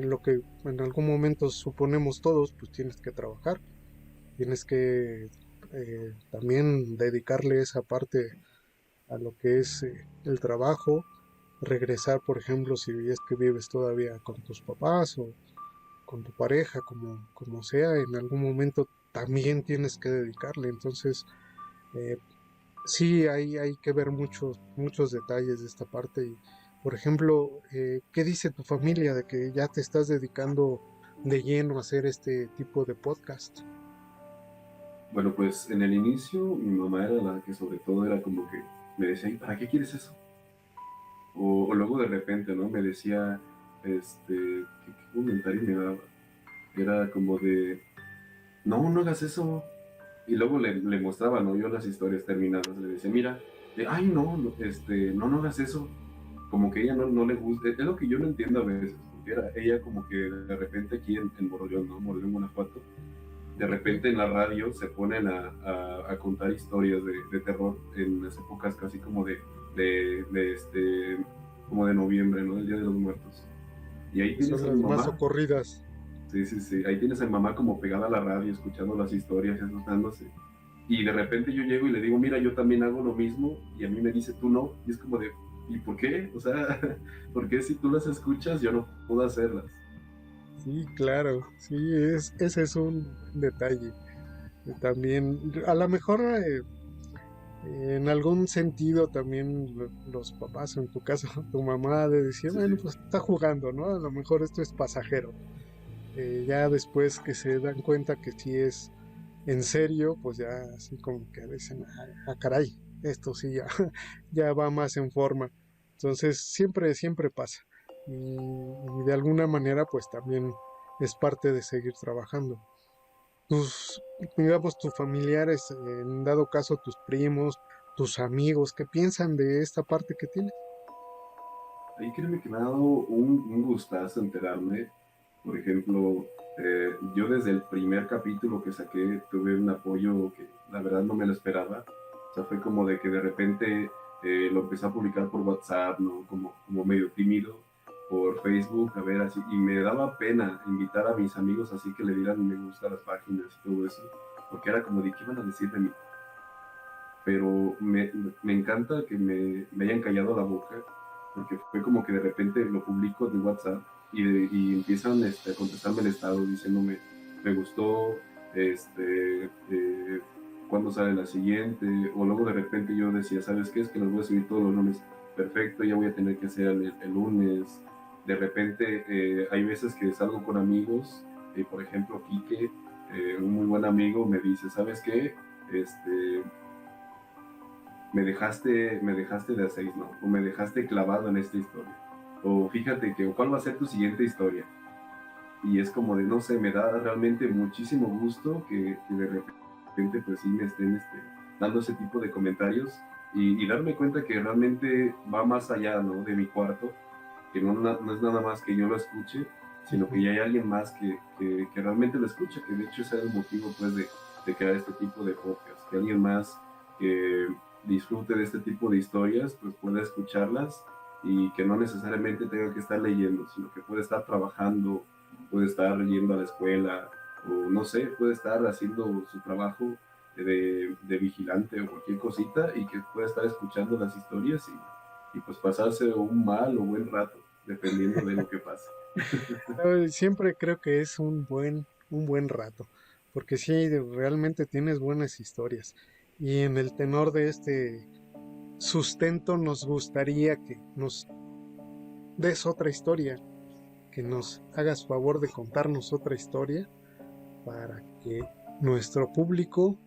lo que en algún momento suponemos todos, pues tienes que trabajar, tienes que también dedicarle esa parte a lo que es el trabajo, regresar, por ejemplo, si es que vives todavía con tus papás o con tu pareja, como sea, en algún momento también tienes que dedicarle. Entonces, eh, sí, hay que ver muchos detalles de esta parte. Y, por ejemplo, ¿qué dice tu familia de que ya te estás dedicando de lleno a hacer este tipo de podcast? Bueno, pues en el inicio mi mamá era la que sobre todo era como que me decía, ¿y para qué quieres eso? O luego de repente, ¿no? Me decía, ¿qué comentario me daba? Era como de, no, no hagas eso. Y luego le mostraba, ¿no? Yo las historias terminadas, le decía, mira, ay, no, no, no hagas eso. Como que ella no le gusta, es lo que yo no entiendo a veces, porque era ella como que de repente aquí en Moroleón, ¿no? Moroleón, Guanajuato, de repente en la radio se ponen a contar historias de terror en las épocas casi como como de noviembre, ¿no? El Día de los Muertos. Y ahí tienes Son a mi las más mamá. socorridas. Sí, sí, sí. Ahí tienes a mi mamá como pegada a la radio, escuchando las historias, asustándose. Y de repente yo llego y le digo, mira, yo también hago lo mismo. Y a mí me dice, tú no. Y es como de, ¿y por qué? O sea, ¿por qué si tú las escuchas yo no puedo hacerlas? Sí, claro, sí, ese es un detalle. También, a lo mejor en algún sentido también los papás, o en tu caso, tu mamá, de decir, Sí, bueno, sí. pues está jugando, ¿no? A lo mejor esto es pasajero. Ya después que se dan cuenta que sí es en serio, pues ya así como que dicen, caray, esto sí ya, ya va más en forma. Entonces, siempre pasa. Y de alguna manera, pues también es parte de seguir trabajando. Tus, digamos, tus familiares, en dado caso tus primos, tus amigos, ¿qué piensan de esta parte que tienes? Ahí créeme que me ha dado un gustazo enterarme. Por ejemplo, yo desde el primer capítulo que saqué tuve un apoyo que la verdad no me lo esperaba. O sea, fue como de que de repente lo empecé a publicar por WhatsApp, ¿no? Como medio tímido, por Facebook, a ver, así. Y me daba pena invitar a mis amigos así que le dieran me gusta a las páginas y todo eso. Porque era como de, ¿qué van a decir de mí? Pero me encanta que me hayan callado la boca, porque fue como que de repente lo publico en WhatsApp y empiezan a contestarme el estado diciéndome, me gustó, cuándo sale la siguiente, o luego de repente yo decía, ¿sabes qué? Es que los voy a subir todos los lunes, perfecto, ya voy a tener que hacer el lunes. De repente hay veces que salgo con amigos, por ejemplo, Quique, un muy buen amigo, me dice, ¿sabes qué? Este, me dejaste de a seis, ¿no? O me dejaste clavado en esta historia. O fíjate que, ¿cuál va a ser tu siguiente historia? Y es como de, no sé, me da realmente muchísimo gusto que de repente pues sí me estén dando ese tipo de comentarios y darme cuenta que realmente va más allá, ¿no? De mi cuarto, que no es nada más que yo lo escuche, sino que Ujú. ya hay alguien más que realmente lo escucha, que de hecho ese es el motivo pues de crear este tipo de podcast, que alguien más que disfrute de este tipo de historias pues pueda escucharlas y que no necesariamente tenga que estar leyendo, sino que puede estar trabajando, puede estar yendo a la escuela o no sé, puede estar haciendo su trabajo de vigilante o cualquier cosita y que pueda estar escuchando las historias y pues pasarse un mal o buen rato, dependiendo de lo que pase. Siempre creo que es un buen rato, porque sí, realmente tienes buenas historias. Y en el tenor de este sustento nos gustaría que nos des otra historia, que nos hagas favor de contarnos otra historia para que nuestro público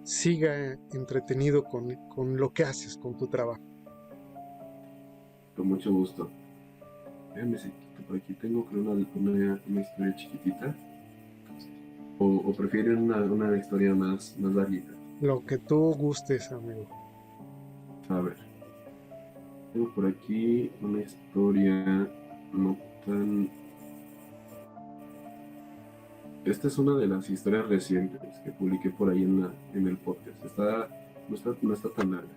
siga entretenido con lo que haces, con tu trabajo. Con mucho gusto. Déjame si por aquí tengo creo una historia chiquitita. O prefieren una historia más larguita. Lo que tú gustes, amigo. A ver, tengo por aquí una historia no tan. Esta es una de las historias recientes que publiqué por ahí en el podcast. No está tan larga.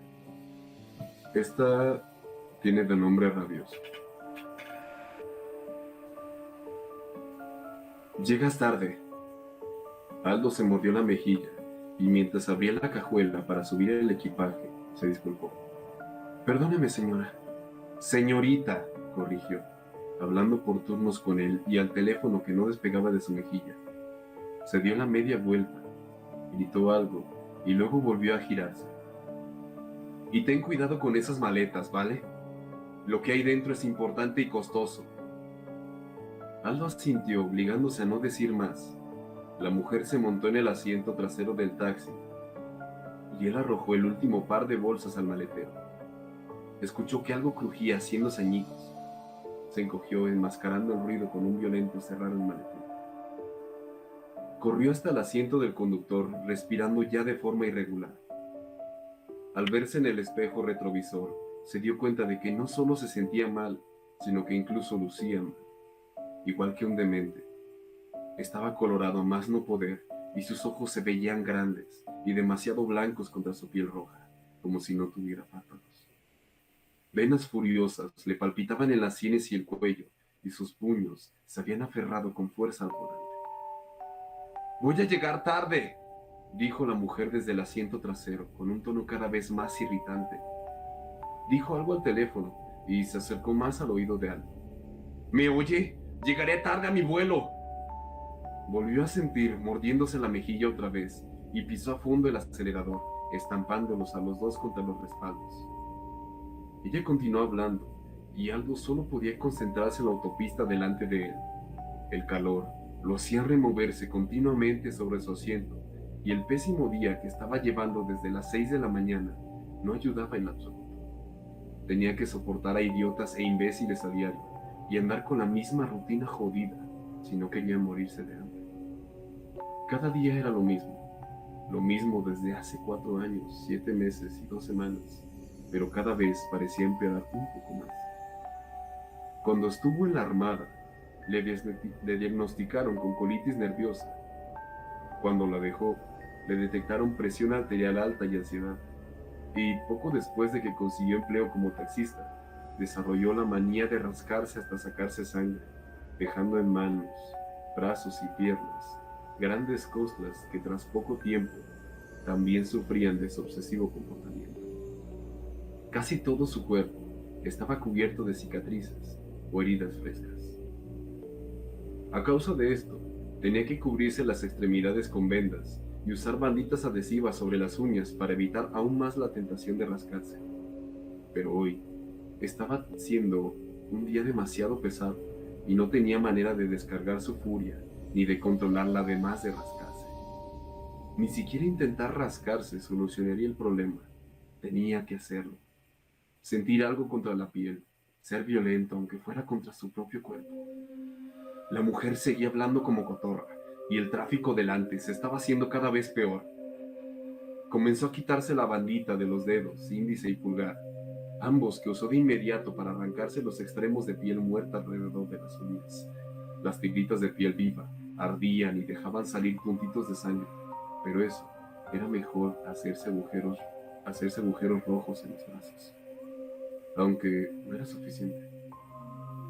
Esta tiene de nombre Rabioso. Llegas tarde. Aldo se mordió la mejilla y mientras abría la cajuela para subir el equipaje, se disculpó. Perdóneme, señora. Señorita, corrigió, hablando por turnos con él y al teléfono que no despegaba de su mejilla. Se dio la media vuelta, gritó algo y luego volvió a girarse. Y ten cuidado con esas maletas, ¿vale? Lo que hay dentro es importante y costoso. Aldo asintió, obligándose a no decir más. La mujer se montó en el asiento trasero del taxi y él arrojó el último par de bolsas al maletero. Escuchó que algo crujía haciéndose añicos. Se encogió, enmascarando el ruido con un violento cerrar el maletín. Corrió hasta el asiento del conductor, respirando ya de forma irregular. Al verse en el espejo retrovisor, se dio cuenta de que no solo se sentía mal, sino que incluso lucía mal, igual que un demente. Estaba colorado a más no poder y sus ojos se veían grandes y demasiado blancos contra su piel roja, como si no tuviera párpados. Venas furiosas le palpitaban en las sienes y el cuello, y sus puños se habían aferrado con fuerza al volante. «Voy a llegar tarde», dijo la mujer desde el asiento trasero, con un tono cada vez más irritante. Dijo algo al teléfono y se acercó más al oído de Aldo. «¿Me oye? Llegaré tarde a mi vuelo». Volvió a sentir, mordiéndose la mejilla otra vez, y pisó a fondo el acelerador, estampándolos a los dos contra los respaldos. Ella continuó hablando, y Aldo solo podía concentrarse en la autopista delante de él. El calor lo hacía removerse continuamente sobre su asiento, y el pésimo día que estaba llevando desde las 6 de la mañana no ayudaba en absoluto. Tenía que soportar a idiotas e imbéciles a diario, y andar con la misma rutina jodida, si no quería morirse de hambre. Cada día era lo mismo desde hace 4 años, 7 meses y 2 semanas, pero cada vez parecía empeorar un poco más. Cuando estuvo en la Armada, le diagnosticaron con colitis nerviosa. Cuando la dejó, le detectaron presión arterial alta y ansiedad. Y poco después de que consiguió empleo como taxista, desarrolló la manía de rascarse hasta sacarse sangre, dejando en manos, brazos y piernas grandes costras que tras poco tiempo también sufrían de su obsesivo comportamiento. Casi todo su cuerpo estaba cubierto de cicatrices o heridas frescas. A causa de esto, tenía que cubrirse las extremidades con vendas y usar banditas adhesivas sobre las uñas para evitar aún más la tentación de rascarse. Pero hoy estaba siendo un día demasiado pesado y no tenía manera de descargar su furia ni de controlarla además de rascarse. Ni siquiera intentar rascarse solucionaría el problema. Tenía que hacerlo. Sentir algo contra la piel, ser violento aunque fuera contra su propio cuerpo. La mujer seguía hablando como cotorra y el tráfico delante se estaba haciendo cada vez peor. Comenzó a quitarse la bandita de los dedos, índice y pulgar, ambos que usó de inmediato para arrancarse los extremos de piel muerta alrededor de las uñas. Las tigritas de piel viva ardían y dejaban salir puntitos de sangre, pero eso era mejor hacerse agujeros rojos en los brazos. Aunque no era suficiente.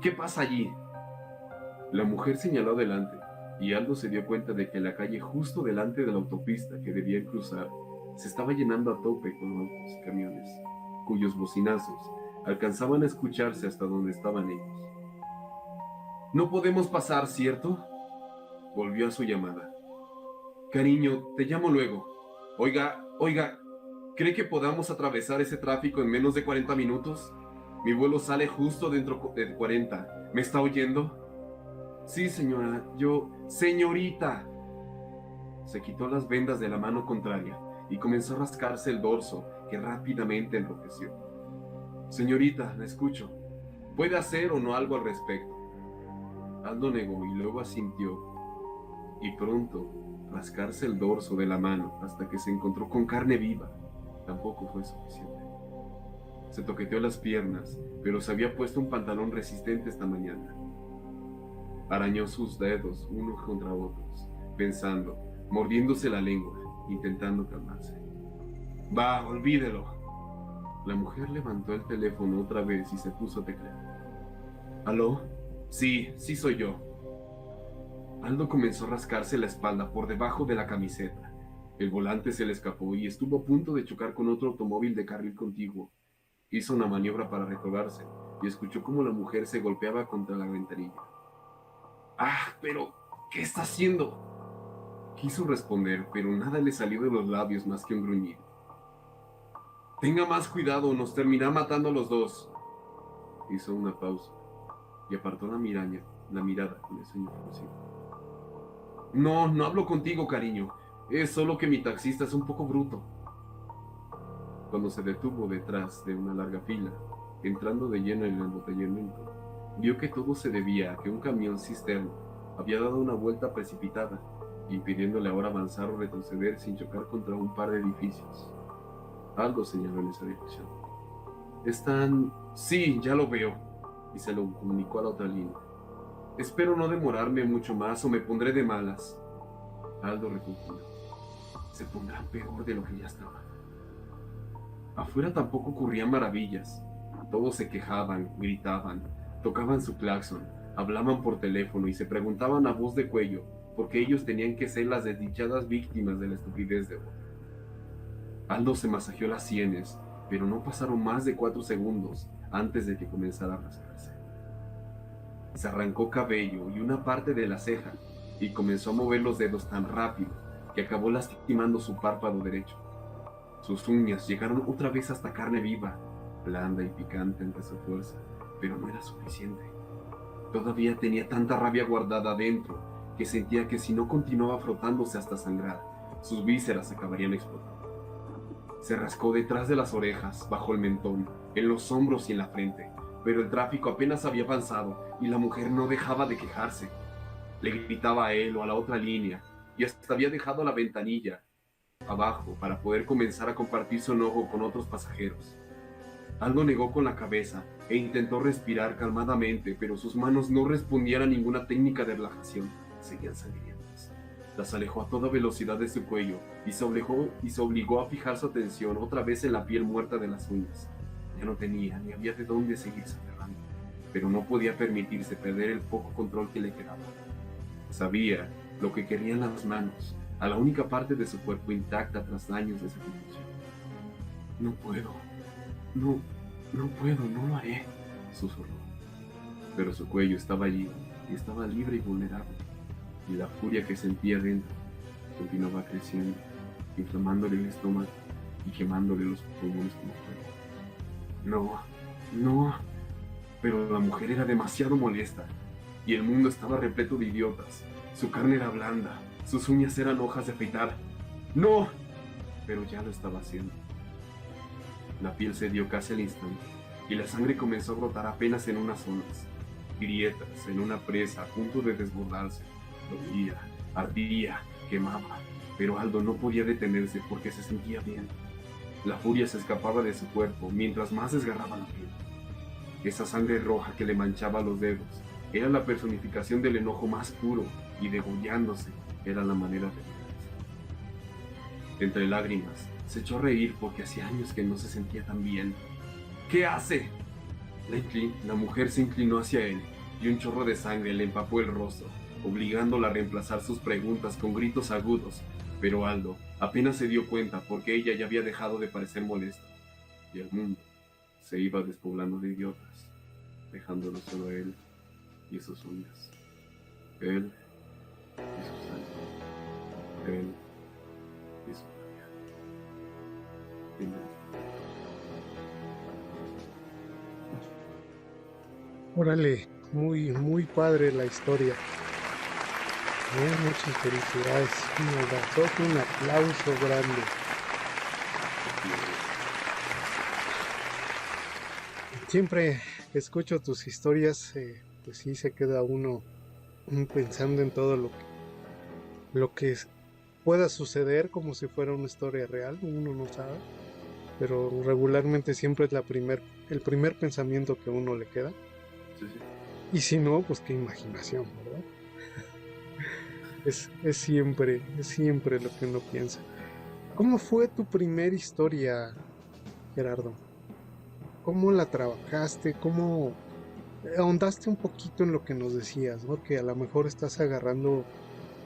¿Qué pasa allí? La mujer señaló adelante, y Aldo se dio cuenta de que la calle justo delante de la autopista que debían cruzar se estaba llenando a tope con autos y camiones, cuyos bocinazos alcanzaban a escucharse hasta donde estaban ellos. «No podemos pasar, ¿cierto?», volvió a su llamada. «Cariño, te llamo luego. Oiga, ¿cree que podamos atravesar ese tráfico en menos de 40 minutos? Mi vuelo sale justo dentro de 40. ¿Me está oyendo?» «Sí, señora, Señorita». Se quitó las vendas de la mano contraria y comenzó a rascarse el dorso, que rápidamente enrojeció. «Señorita, la escucho. ¿Puede hacer o no algo al respecto?». Aldo negó y luego asintió. Y pronto, rascarse el dorso de la mano hasta que se encontró con carne viva tampoco fue suficiente. Se toqueteó las piernas, pero se había puesto un pantalón resistente esta mañana. Arañó sus dedos unos contra otros, pensando, mordiéndose la lengua, intentando calmarse. «Va, olvídelo». La mujer levantó el teléfono otra vez y se puso a teclear. «¿Aló? Sí soy yo». Aldo comenzó a rascarse la espalda por debajo de la camiseta. El volante se le escapó y estuvo a punto de chocar con otro automóvil de carril contiguo. Hizo una maniobra para retrobarse y escuchó cómo la mujer se golpeaba contra la ventanilla. «¡Ah, pero! ¿Qué está haciendo?». Quiso responder, pero nada le salió de los labios más que un gruñido. «Tenga más cuidado, nos terminará matando a los dos». Hizo una pausa y apartó la mirada con el ceño fruncido. No hablo contigo, cariño. Es solo que mi taxista es un poco bruto». Cuando se detuvo detrás de una larga fila, entrando de lleno en el embotellamiento, vio que todo se debía a que un camión cisterna había dado una vuelta precipitada, impidiéndole ahora avanzar o retroceder sin chocar contra un par de edificios. Algo señaló en esa dirección. «Sí, ya lo veo», y se lo comunicó a la otra línea. «Espero no demorarme mucho más o me pondré de malas». Aldo reconfirmó. Se pondrá peor de lo que ya estaba. Afuera tampoco ocurrían maravillas. Todos se quejaban, gritaban, tocaban su claxon, hablaban por teléfono y se preguntaban a voz de cuello por qué ellos tenían que ser las desdichadas víctimas de la estupidez de otro. Aldo se masajeó las sienes, pero no pasaron más de 4 segundos antes de que comenzara a rascarse. Se arrancó cabello y una parte de la ceja y comenzó a mover los dedos tan rápido que acabó lastimando su párpado derecho. Sus uñas llegaron otra vez hasta carne viva, blanda y picante ante su fuerza, pero no era suficiente. Todavía tenía tanta rabia guardada adentro que sentía que si no continuaba frotándose hasta sangrar, sus vísceras acabarían explotando. Se rascó detrás de las orejas, bajo el mentón, en los hombros y en la frente, pero el tráfico apenas había avanzado y la mujer no dejaba de quejarse. Le gritaba a él o a la otra línea y hasta había dejado la ventanilla abajo para poder comenzar a compartir su enojo con otros pasajeros. Aldo negó con la cabeza e intentó respirar calmadamente, pero sus manos no respondían a ninguna técnica de relajación. Seguían sangrientas. Las alejó a toda velocidad de su cuello y se obligó a fijar su atención otra vez en la piel muerta de las uñas. Ya no tenía ni había de dónde seguirse aferrando, pero no podía permitirse perder el poco control que le quedaba. Sabía lo que querían las manos, a la única parte de su cuerpo intacta tras años de sacrificio. No puedo, no lo haré, susurró. Pero su cuello estaba allí y estaba libre y vulnerable, y la furia que sentía dentro continuaba creciendo, inflamándole el estómago y quemándole los pulmones como fuego. No, pero la mujer era demasiado molesta, y el mundo estaba repleto de idiotas. Su carne era blanda, sus uñas eran hojas de afeitar. ¡No! Pero ya lo estaba haciendo. La piel cedió casi al instante, y la sangre comenzó a brotar apenas en unas zonas. Grietas en una presa a punto de desbordarse. Dolía, ardía, quemaba, pero Aldo no podía detenerse porque se sentía bien. La furia se escapaba de su cuerpo mientras más desgarraba la piel. Esa sangre roja que le manchaba los dedos era la personificación del enojo más puro, y degollándose era la manera de vengarse. Entre lágrimas, se echó a reír porque hacía años que no se sentía tan bien. ¿Qué hace? La mujer se inclinó hacia él y un chorro de sangre le empapó el rostro, obligándola a reemplazar sus preguntas con gritos agudos, pero Aldo apenas se dio cuenta porque ella ya había dejado de parecer molesta, y el mundo se iba despoblando de idiotas, dejándolo solo a él y sus uñas. Él y su sangre. Él y su rabia. Final. Órale, muy padre la historia. Muchas felicidades, un abrazo, un aplauso grande. Siempre que escucho tus historias, pues sí se queda uno pensando en todo lo que pueda suceder como si fuera una historia real, uno no sabe, pero regularmente siempre es el primer pensamiento que uno le queda. Sí, sí. Y si no, pues qué imaginación, ¿verdad? Es siempre lo que uno piensa. ¿Cómo fue tu primera historia, Gerardo? ¿Cómo la trabajaste? ¿Cómo ahondaste un poquito en lo que nos decías, ¿no? Que a lo mejor estás agarrando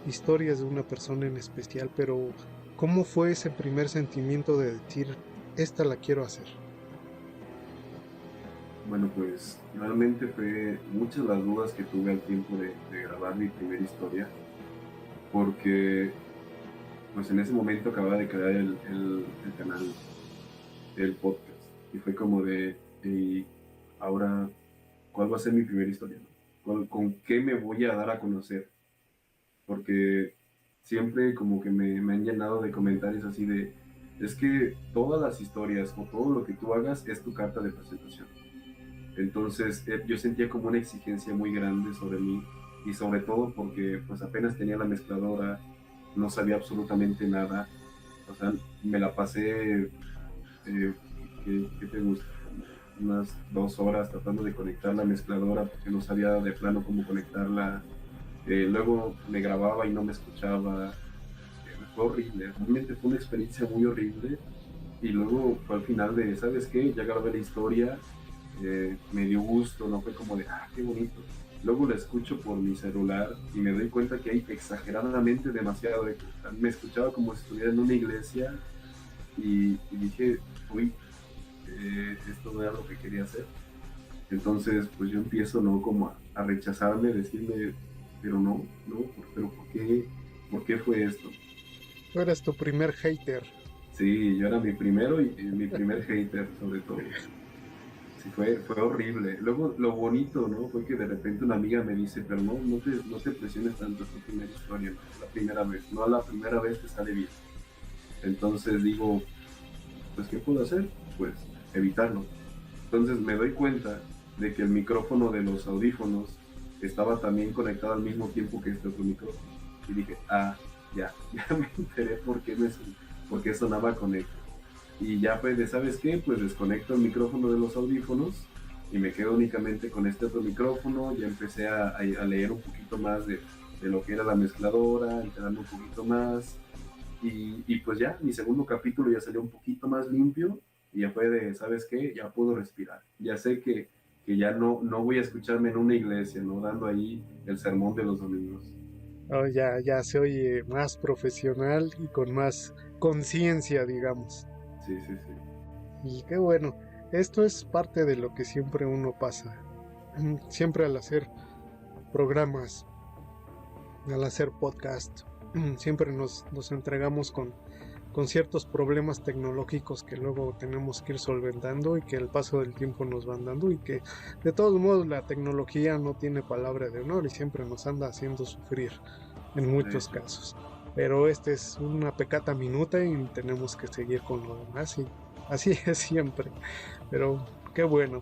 historias de una persona en especial, pero ¿cómo fue ese primer sentimiento de decir, esta la quiero hacer? Bueno, pues realmente fue muchas las dudas que tuve al tiempo de grabar mi primera historia, porque pues en ese momento acababa de crear el canal, el podcast, y fue como de, y ahora, ¿cuál va a ser mi primera historia? ¿Con qué me voy a dar a conocer? Porque siempre como que me han llenado de comentarios así de, es que todas las historias o todo lo que tú hagas es tu carta de presentación. Entonces yo sentía como una exigencia muy grande sobre mí, y sobre todo porque pues apenas tenía la mezcladora, no sabía absolutamente nada, o sea, me la pasé, ¿qué te gusta? Unas 2 horas tratando de conectar la mezcladora porque no sabía de plano cómo conectarla. Luego me grababa y no me escuchaba, fue horrible, realmente fue una experiencia muy horrible. Y luego fue al final de, ¿sabes qué? Ya grabé la historia, me dio gusto, no fue como de, qué bonito. Luego la escucho por mi celular y me doy cuenta que hay exageradamente demasiado eco. Me escuchaba como si estuviera en una iglesia y dije, uy, esto no era lo que quería hacer. Entonces, pues yo empiezo, ¿no? Como a rechazarme, decirme, pero no, no, pero ¿por qué fue esto? Tú eres tu primer hater. Sí, yo era mi primero y mi primer hater, sobre todo. Sí, fue horrible. Luego, lo bonito, ¿no? Fue que de repente una amiga me dice, pero no te presiones tanto, es tu primera historia, ¿no? Es la primera vez, no la primera vez te sale bien. Entonces digo, pues, ¿qué puedo hacer? Pues, evitarlo. Entonces me doy cuenta de que el micrófono de los audífonos estaba también conectado al mismo tiempo que este otro micrófono. Y dije, ya me enteré por qué sonaba con eco. Y ya pues de, ¿sabes qué? Pues desconecto el micrófono de los audífonos y me quedo únicamente con este otro micrófono. Ya empecé a leer un poquito más de lo que era la mezcladora, enterarme un poquito más. Y pues ya, mi segundo capítulo ya salió un poquito más limpio y ya fue de, ¿sabes qué? Ya puedo respirar. Ya sé que ya no voy a escucharme en una iglesia, ¿no? Dando ahí el sermón de los domingos. Oh, ya se oye más profesional y con más conciencia, digamos. Sí, sí, sí. Y qué bueno, esto es parte de lo que siempre uno pasa. Siempre al hacer programas, al hacer podcast, siempre nos entregamos con ciertos problemas tecnológicos que luego tenemos que ir solventando y que al paso del tiempo nos van dando y que de todos modos la tecnología no tiene palabra de honor y siempre nos anda haciendo sufrir en De muchos hecho, casos. Pero este es una pecata minuta y tenemos que seguir con lo demás y así es siempre. Pero qué bueno.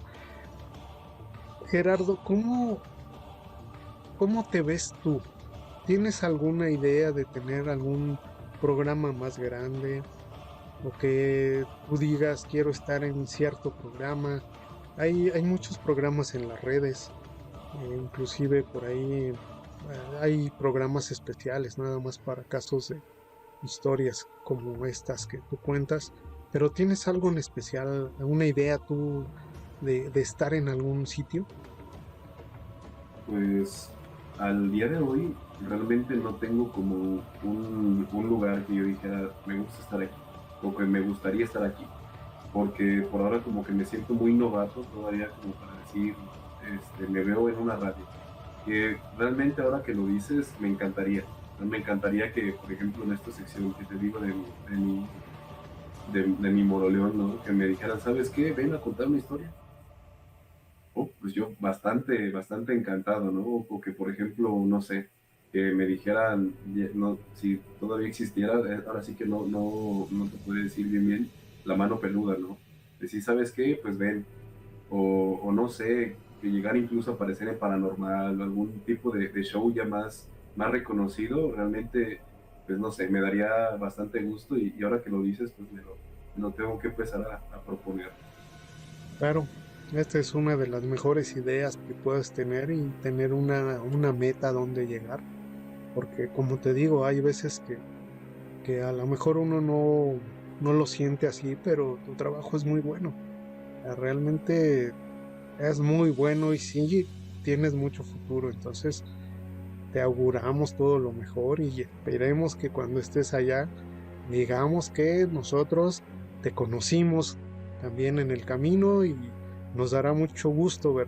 Gerardo, ¿cómo te ves tú? ¿Tienes alguna idea de tener algún programa más grande? O que tú digas quiero estar en cierto programa. Hay muchos programas en las redes, inclusive por ahí hay programas especiales nada más para casos de historias como estas que tú cuentas, pero ¿tienes algo en especial, una idea tú de estar en algún sitio? pues al día de hoy realmente no tengo como un lugar que yo dijera, me gusta estar aquí, o que me gustaría estar aquí, porque por ahora como que me siento muy novato todavía como para decir, me veo en una radio, que realmente ahora que lo dices me encantaría que, por ejemplo, en esta sección que te digo de mi moroleón, ¿no? Que me dijeran, ¿sabes qué? Ven a contar una historia. Oh, pues yo bastante encantado, ¿no? O que, por ejemplo, no sé, que me dijeran, no, si todavía existiera, ahora sí que no te puede decir bien, la mano peluda, ¿no? Decir, ¿sabes qué? Pues ven, o no sé, que llegar incluso a aparecer en Paranormal o algún tipo de show ya más reconocido, realmente, pues no sé, me daría bastante gusto y ahora que lo dices, pues me lo tengo que empezar a proponer. Claro, esta es una de las mejores ideas que puedes tener y tener una meta donde llegar, porque como te digo, hay veces que a lo mejor uno no lo siente así, pero tu trabajo es muy bueno. Realmente es muy bueno y sí tienes mucho futuro. Entonces te auguramos todo lo mejor y esperemos que cuando estés allá digamos que nosotros te conocimos también en el camino y nos dará mucho gusto ver.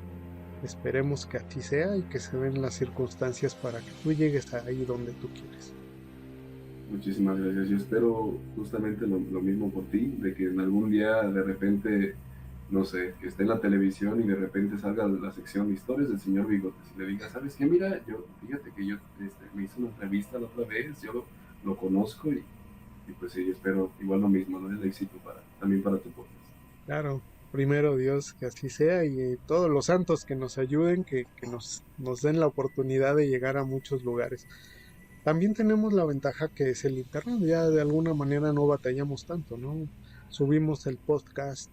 Esperemos que así sea y que se den las circunstancias para que tú llegues ahí donde tú quieres. Muchísimas gracias. Yo espero justamente lo mismo por ti, de que en algún día de repente, no sé, que esté en la televisión y de repente salga la sección de historias del señor Bigotes y le diga, ¿sabes qué? Mira, fíjate que yo me hice una entrevista la otra vez, yo lo conozco y pues sí, espero igual lo mismo, ¿no? El éxito también para tu podcast. Claro, primero Dios que así sea y todos los santos que nos ayuden, que nos den la oportunidad de llegar a muchos lugares. También tenemos la ventaja que es el internet, ya de alguna manera no batallamos tanto, ¿no? Subimos el podcast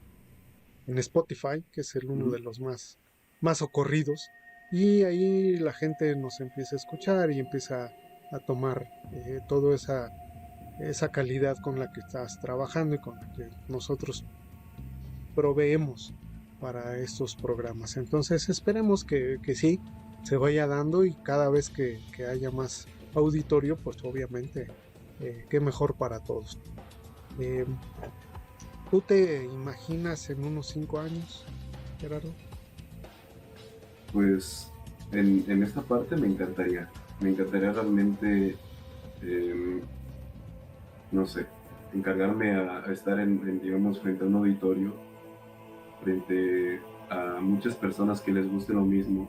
en Spotify, que es uno Ujú. de los más socorridos, y ahí la gente nos empieza a escuchar y empieza a tomar toda esa esa calidad con la que estás trabajando y con la que nosotros proveemos para estos programas. Entonces esperemos que sí se vaya dando, y cada vez que haya más auditorio, pues obviamente qué mejor para todos. Eh, ¿Tú te imaginas en unos 5 años, Gerardo? Pues en esta parte me encantaría realmente, eh, no sé, encargarme a estar digamos, frente a un auditorio, frente a muchas personas que les guste lo mismo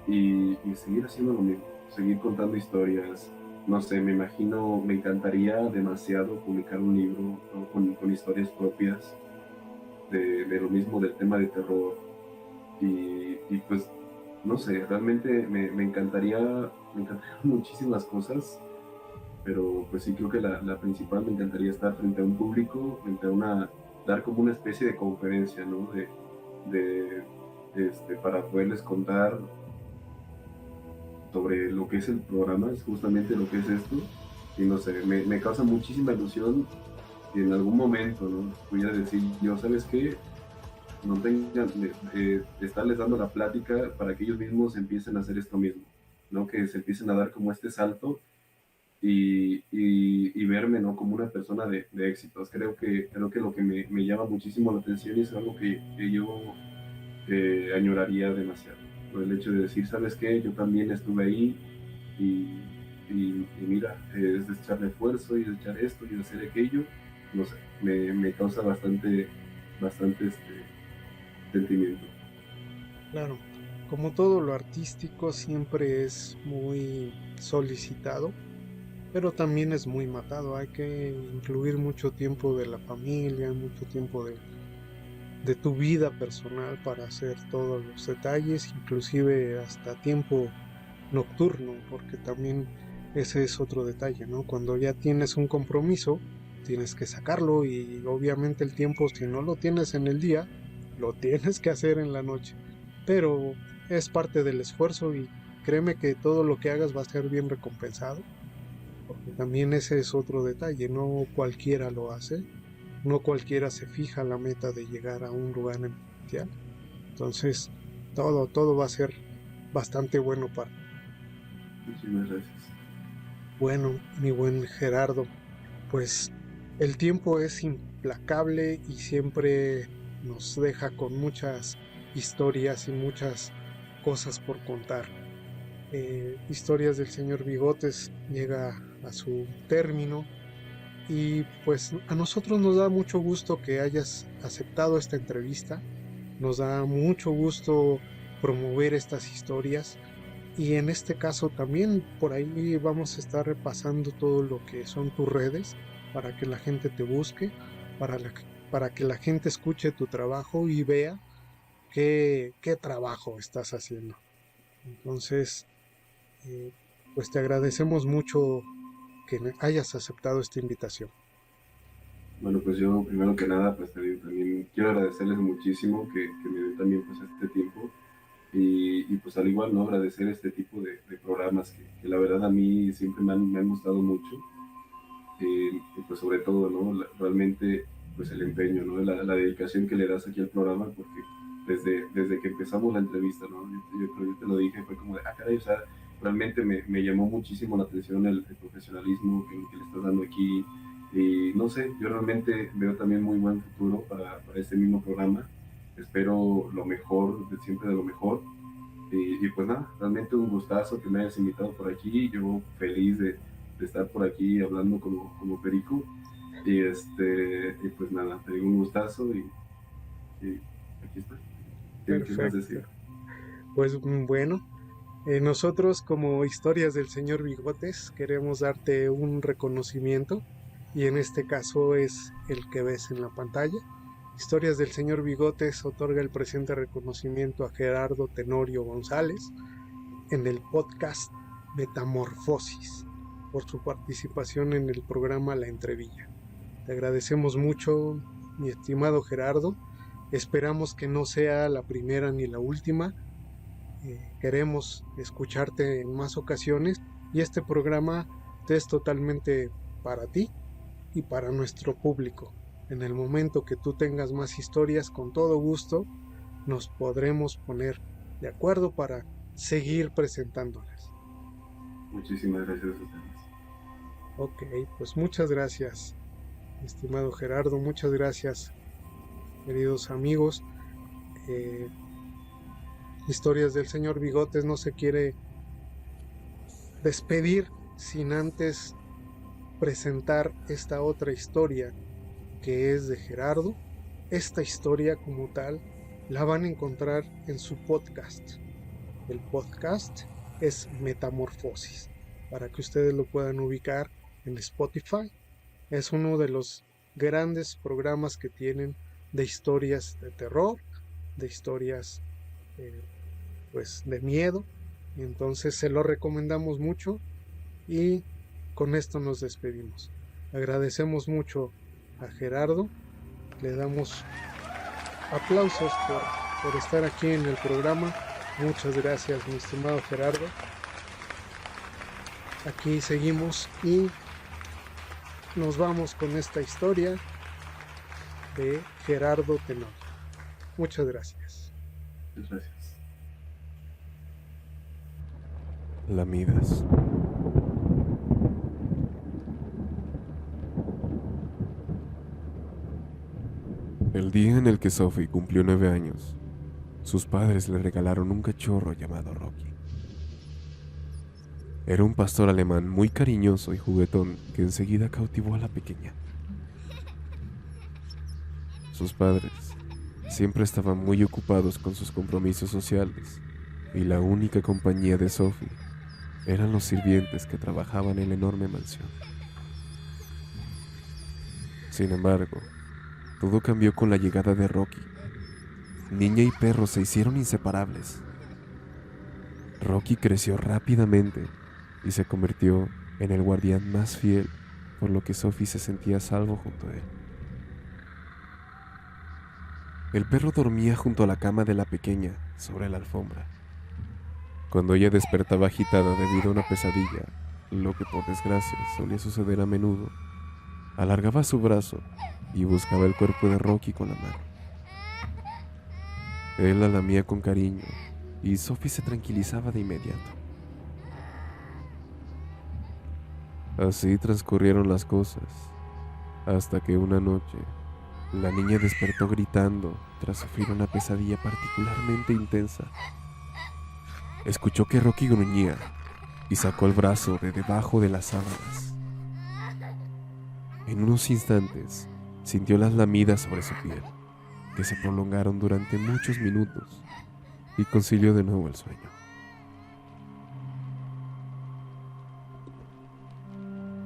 y seguir haciendo lo mismo, seguir contando historias. No sé, me imagino, me encantaría demasiado publicar un libro, ¿no? Con historias propias de lo mismo, del tema de terror. Y pues, no sé, realmente me encantaría muchísimas cosas, pero pues sí creo que la principal, me encantaría estar frente a un público, dar como una especie de conferencia, ¿no? De, para poderles contar sobre lo que es el programa, es justamente lo que es esto, y no sé, me causa muchísima ilusión que en algún momento, ¿no? Pudiera decir yo, ¿sabes qué? No tengan, estarles dando la plática para que ellos mismos empiecen a hacer esto mismo, ¿no? Que se empiecen a dar como este salto y verme, ¿no? Como una persona de éxitos. Creo que lo que me llama muchísimo la atención y es algo que yo añoraría demasiado. Por el hecho de decir, ¿sabes qué? Yo también estuve ahí y mira, es de echarle esfuerzo y de echar esto y de hacer aquello. No sé, me causa bastante sentimiento. Claro, como todo lo artístico siempre es muy solicitado, pero también es muy matado. Hay que incluir mucho tiempo de la familia, mucho tiempo de tu vida personal para hacer todos los detalles, inclusive hasta tiempo nocturno, porque también ese es otro detalle, ¿no? Cuando ya tienes un compromiso, tienes que sacarlo, y obviamente el tiempo, si no lo tienes en el día, lo tienes que hacer en la noche. Pero es parte del esfuerzo, y créeme que todo lo que hagas va a ser bien recompensado, porque también ese es otro detalle, no cualquiera lo hace, no cualquiera se fija la meta de llegar a un lugar en especial. Entonces, todo va a ser bastante bueno para... Muchísimas gracias. Bueno, mi buen Gerardo, pues el tiempo es implacable y siempre nos deja con muchas historias y muchas cosas por contar. Historias del señor Bigotes llega a su término, y pues a nosotros nos da mucho gusto que hayas aceptado esta entrevista. Nos da mucho gusto promover estas historias, y en este caso también por ahí vamos a estar repasando todo lo que son tus redes para que la gente te busque, para, para que la gente escuche tu trabajo y vea qué trabajo estás haciendo. Entonces, eh, pues te agradecemos mucho que hayas aceptado esta invitación. Bueno, pues yo primero que nada, pues también quiero agradecerles muchísimo que me den también pues este tiempo y pues al igual, ¿no? Agradecer este tipo de programas que la verdad a mí siempre me han gustado mucho y pues sobre todo, ¿no? Realmente pues el empeño, ¿no? La dedicación que le das aquí al programa porque desde que empezamos la entrevista, ¿no? Yo te lo dije, fue como de, caray, o sea, realmente me llamó muchísimo la atención el profesionalismo que le estás dando aquí y no sé, yo realmente veo también muy buen futuro para este mismo programa. Espero lo mejor, siempre de lo mejor. Y pues nada, realmente un gustazo que me hayas invitado por aquí. Yo feliz de estar por aquí hablando como perico. Y pues nada, te digo un gustazo y aquí estoy. ¿Qué vas a decir? Perfecto. Pues bueno, nosotros como Historias del Señor Bigotes queremos darte un reconocimiento, y en este caso es el que ves en la pantalla. Historias del Señor Bigotes otorga el presente reconocimiento a Gerardo Tenorio González en el podcast Metamorfosis por su participación en el programa La Entrevilla. Te agradecemos mucho, mi estimado Gerardo. Esperamos que no sea la primera ni la última. Queremos escucharte en más ocasiones, y este programa te es totalmente para ti y para nuestro público. En el momento que tú tengas más historias, con todo gusto nos podremos poner de acuerdo para seguir presentándolas. Muchísimas gracias a ustedes. Ok, pues muchas gracias, estimado Gerardo, muchas gracias, queridos amigos. Historias del señor Bigotes no se quiere despedir sin antes presentar esta otra historia que es de Gerardo. Esta historia como tal la van a encontrar en su podcast. El podcast es Metamorfosis, para que ustedes lo puedan ubicar en Spotify. Es uno de los grandes programas que tienen de historias de terror, de historias pues de miedo. Entonces se lo recomendamos mucho y con esto nos despedimos. Agradecemos mucho a Gerardo, le damos aplausos por estar aquí en el programa. Muchas gracias, mi estimado Gerardo. Aquí seguimos y nos vamos con esta historia de Gerardo Tenorio. Muchas gracias. Muchas gracias. Lamidas. El día en el que Sophie cumplió 9 años, sus padres le regalaron un cachorro llamado Rocky. Era un pastor alemán muy cariñoso y juguetón que enseguida cautivó a la pequeña. Sus padres siempre estaban muy ocupados con sus compromisos sociales y la única compañía de Sophie eran los sirvientes que trabajaban en la enorme mansión. Sin embargo, todo cambió con la llegada de Rocky. Niña y perro se hicieron inseparables. Rocky creció rápidamente y se convirtió en el guardián más fiel, por lo que Sophie se sentía a salvo junto a él. El perro dormía junto a la cama de la pequeña, sobre la alfombra. Cuando ella despertaba agitada debido a una pesadilla, lo que por desgracia solía suceder a menudo, alargaba su brazo y buscaba el cuerpo de Rocky con la mano. Él la lamía con cariño y Sophie se tranquilizaba de inmediato. Así transcurrieron las cosas, hasta que una noche la niña despertó gritando tras sufrir una pesadilla particularmente intensa. Escuchó que Rocky gruñía y sacó el brazo de debajo de las sábanas. En unos instantes sintió las lamidas sobre su piel, que se prolongaron durante muchos minutos, y concilió de nuevo el sueño.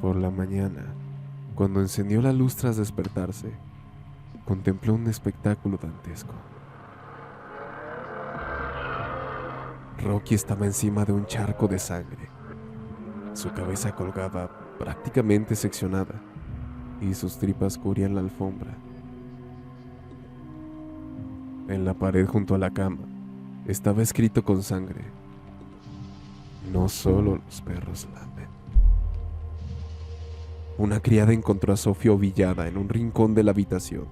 Por la mañana, cuando encendió la luz tras despertarse, contempló un espectáculo dantesco. Rocky estaba encima de un charco de sangre. Su cabeza colgaba prácticamente seccionada y sus tripas cubrían la alfombra. En la pared junto a la cama estaba escrito con sangre: "No solo los perros lamen". Una criada encontró a Sophie ovillada en un rincón de la habitación.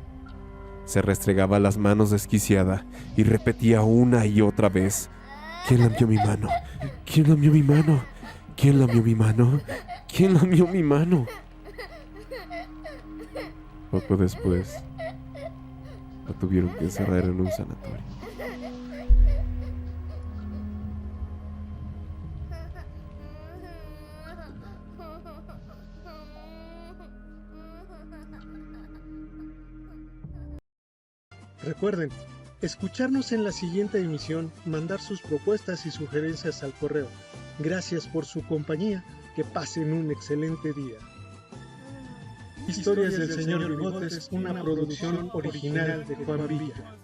Se restregaba las manos desquiciada y repetía una y otra vez: "¿Quién lamió mi mano? ¿Quién lamió mi mano? ¿Quién lamió mi mano? ¿Quién lamió mi mano?". Poco después, la tuvieron que encerrar en un sanatorio. Recuerden, escucharnos en la siguiente emisión, mandar sus propuestas y sugerencias al correo. Gracias por su compañía, que pasen un excelente día. Historias del Señor Bigotes, una producción original de Juan Villa.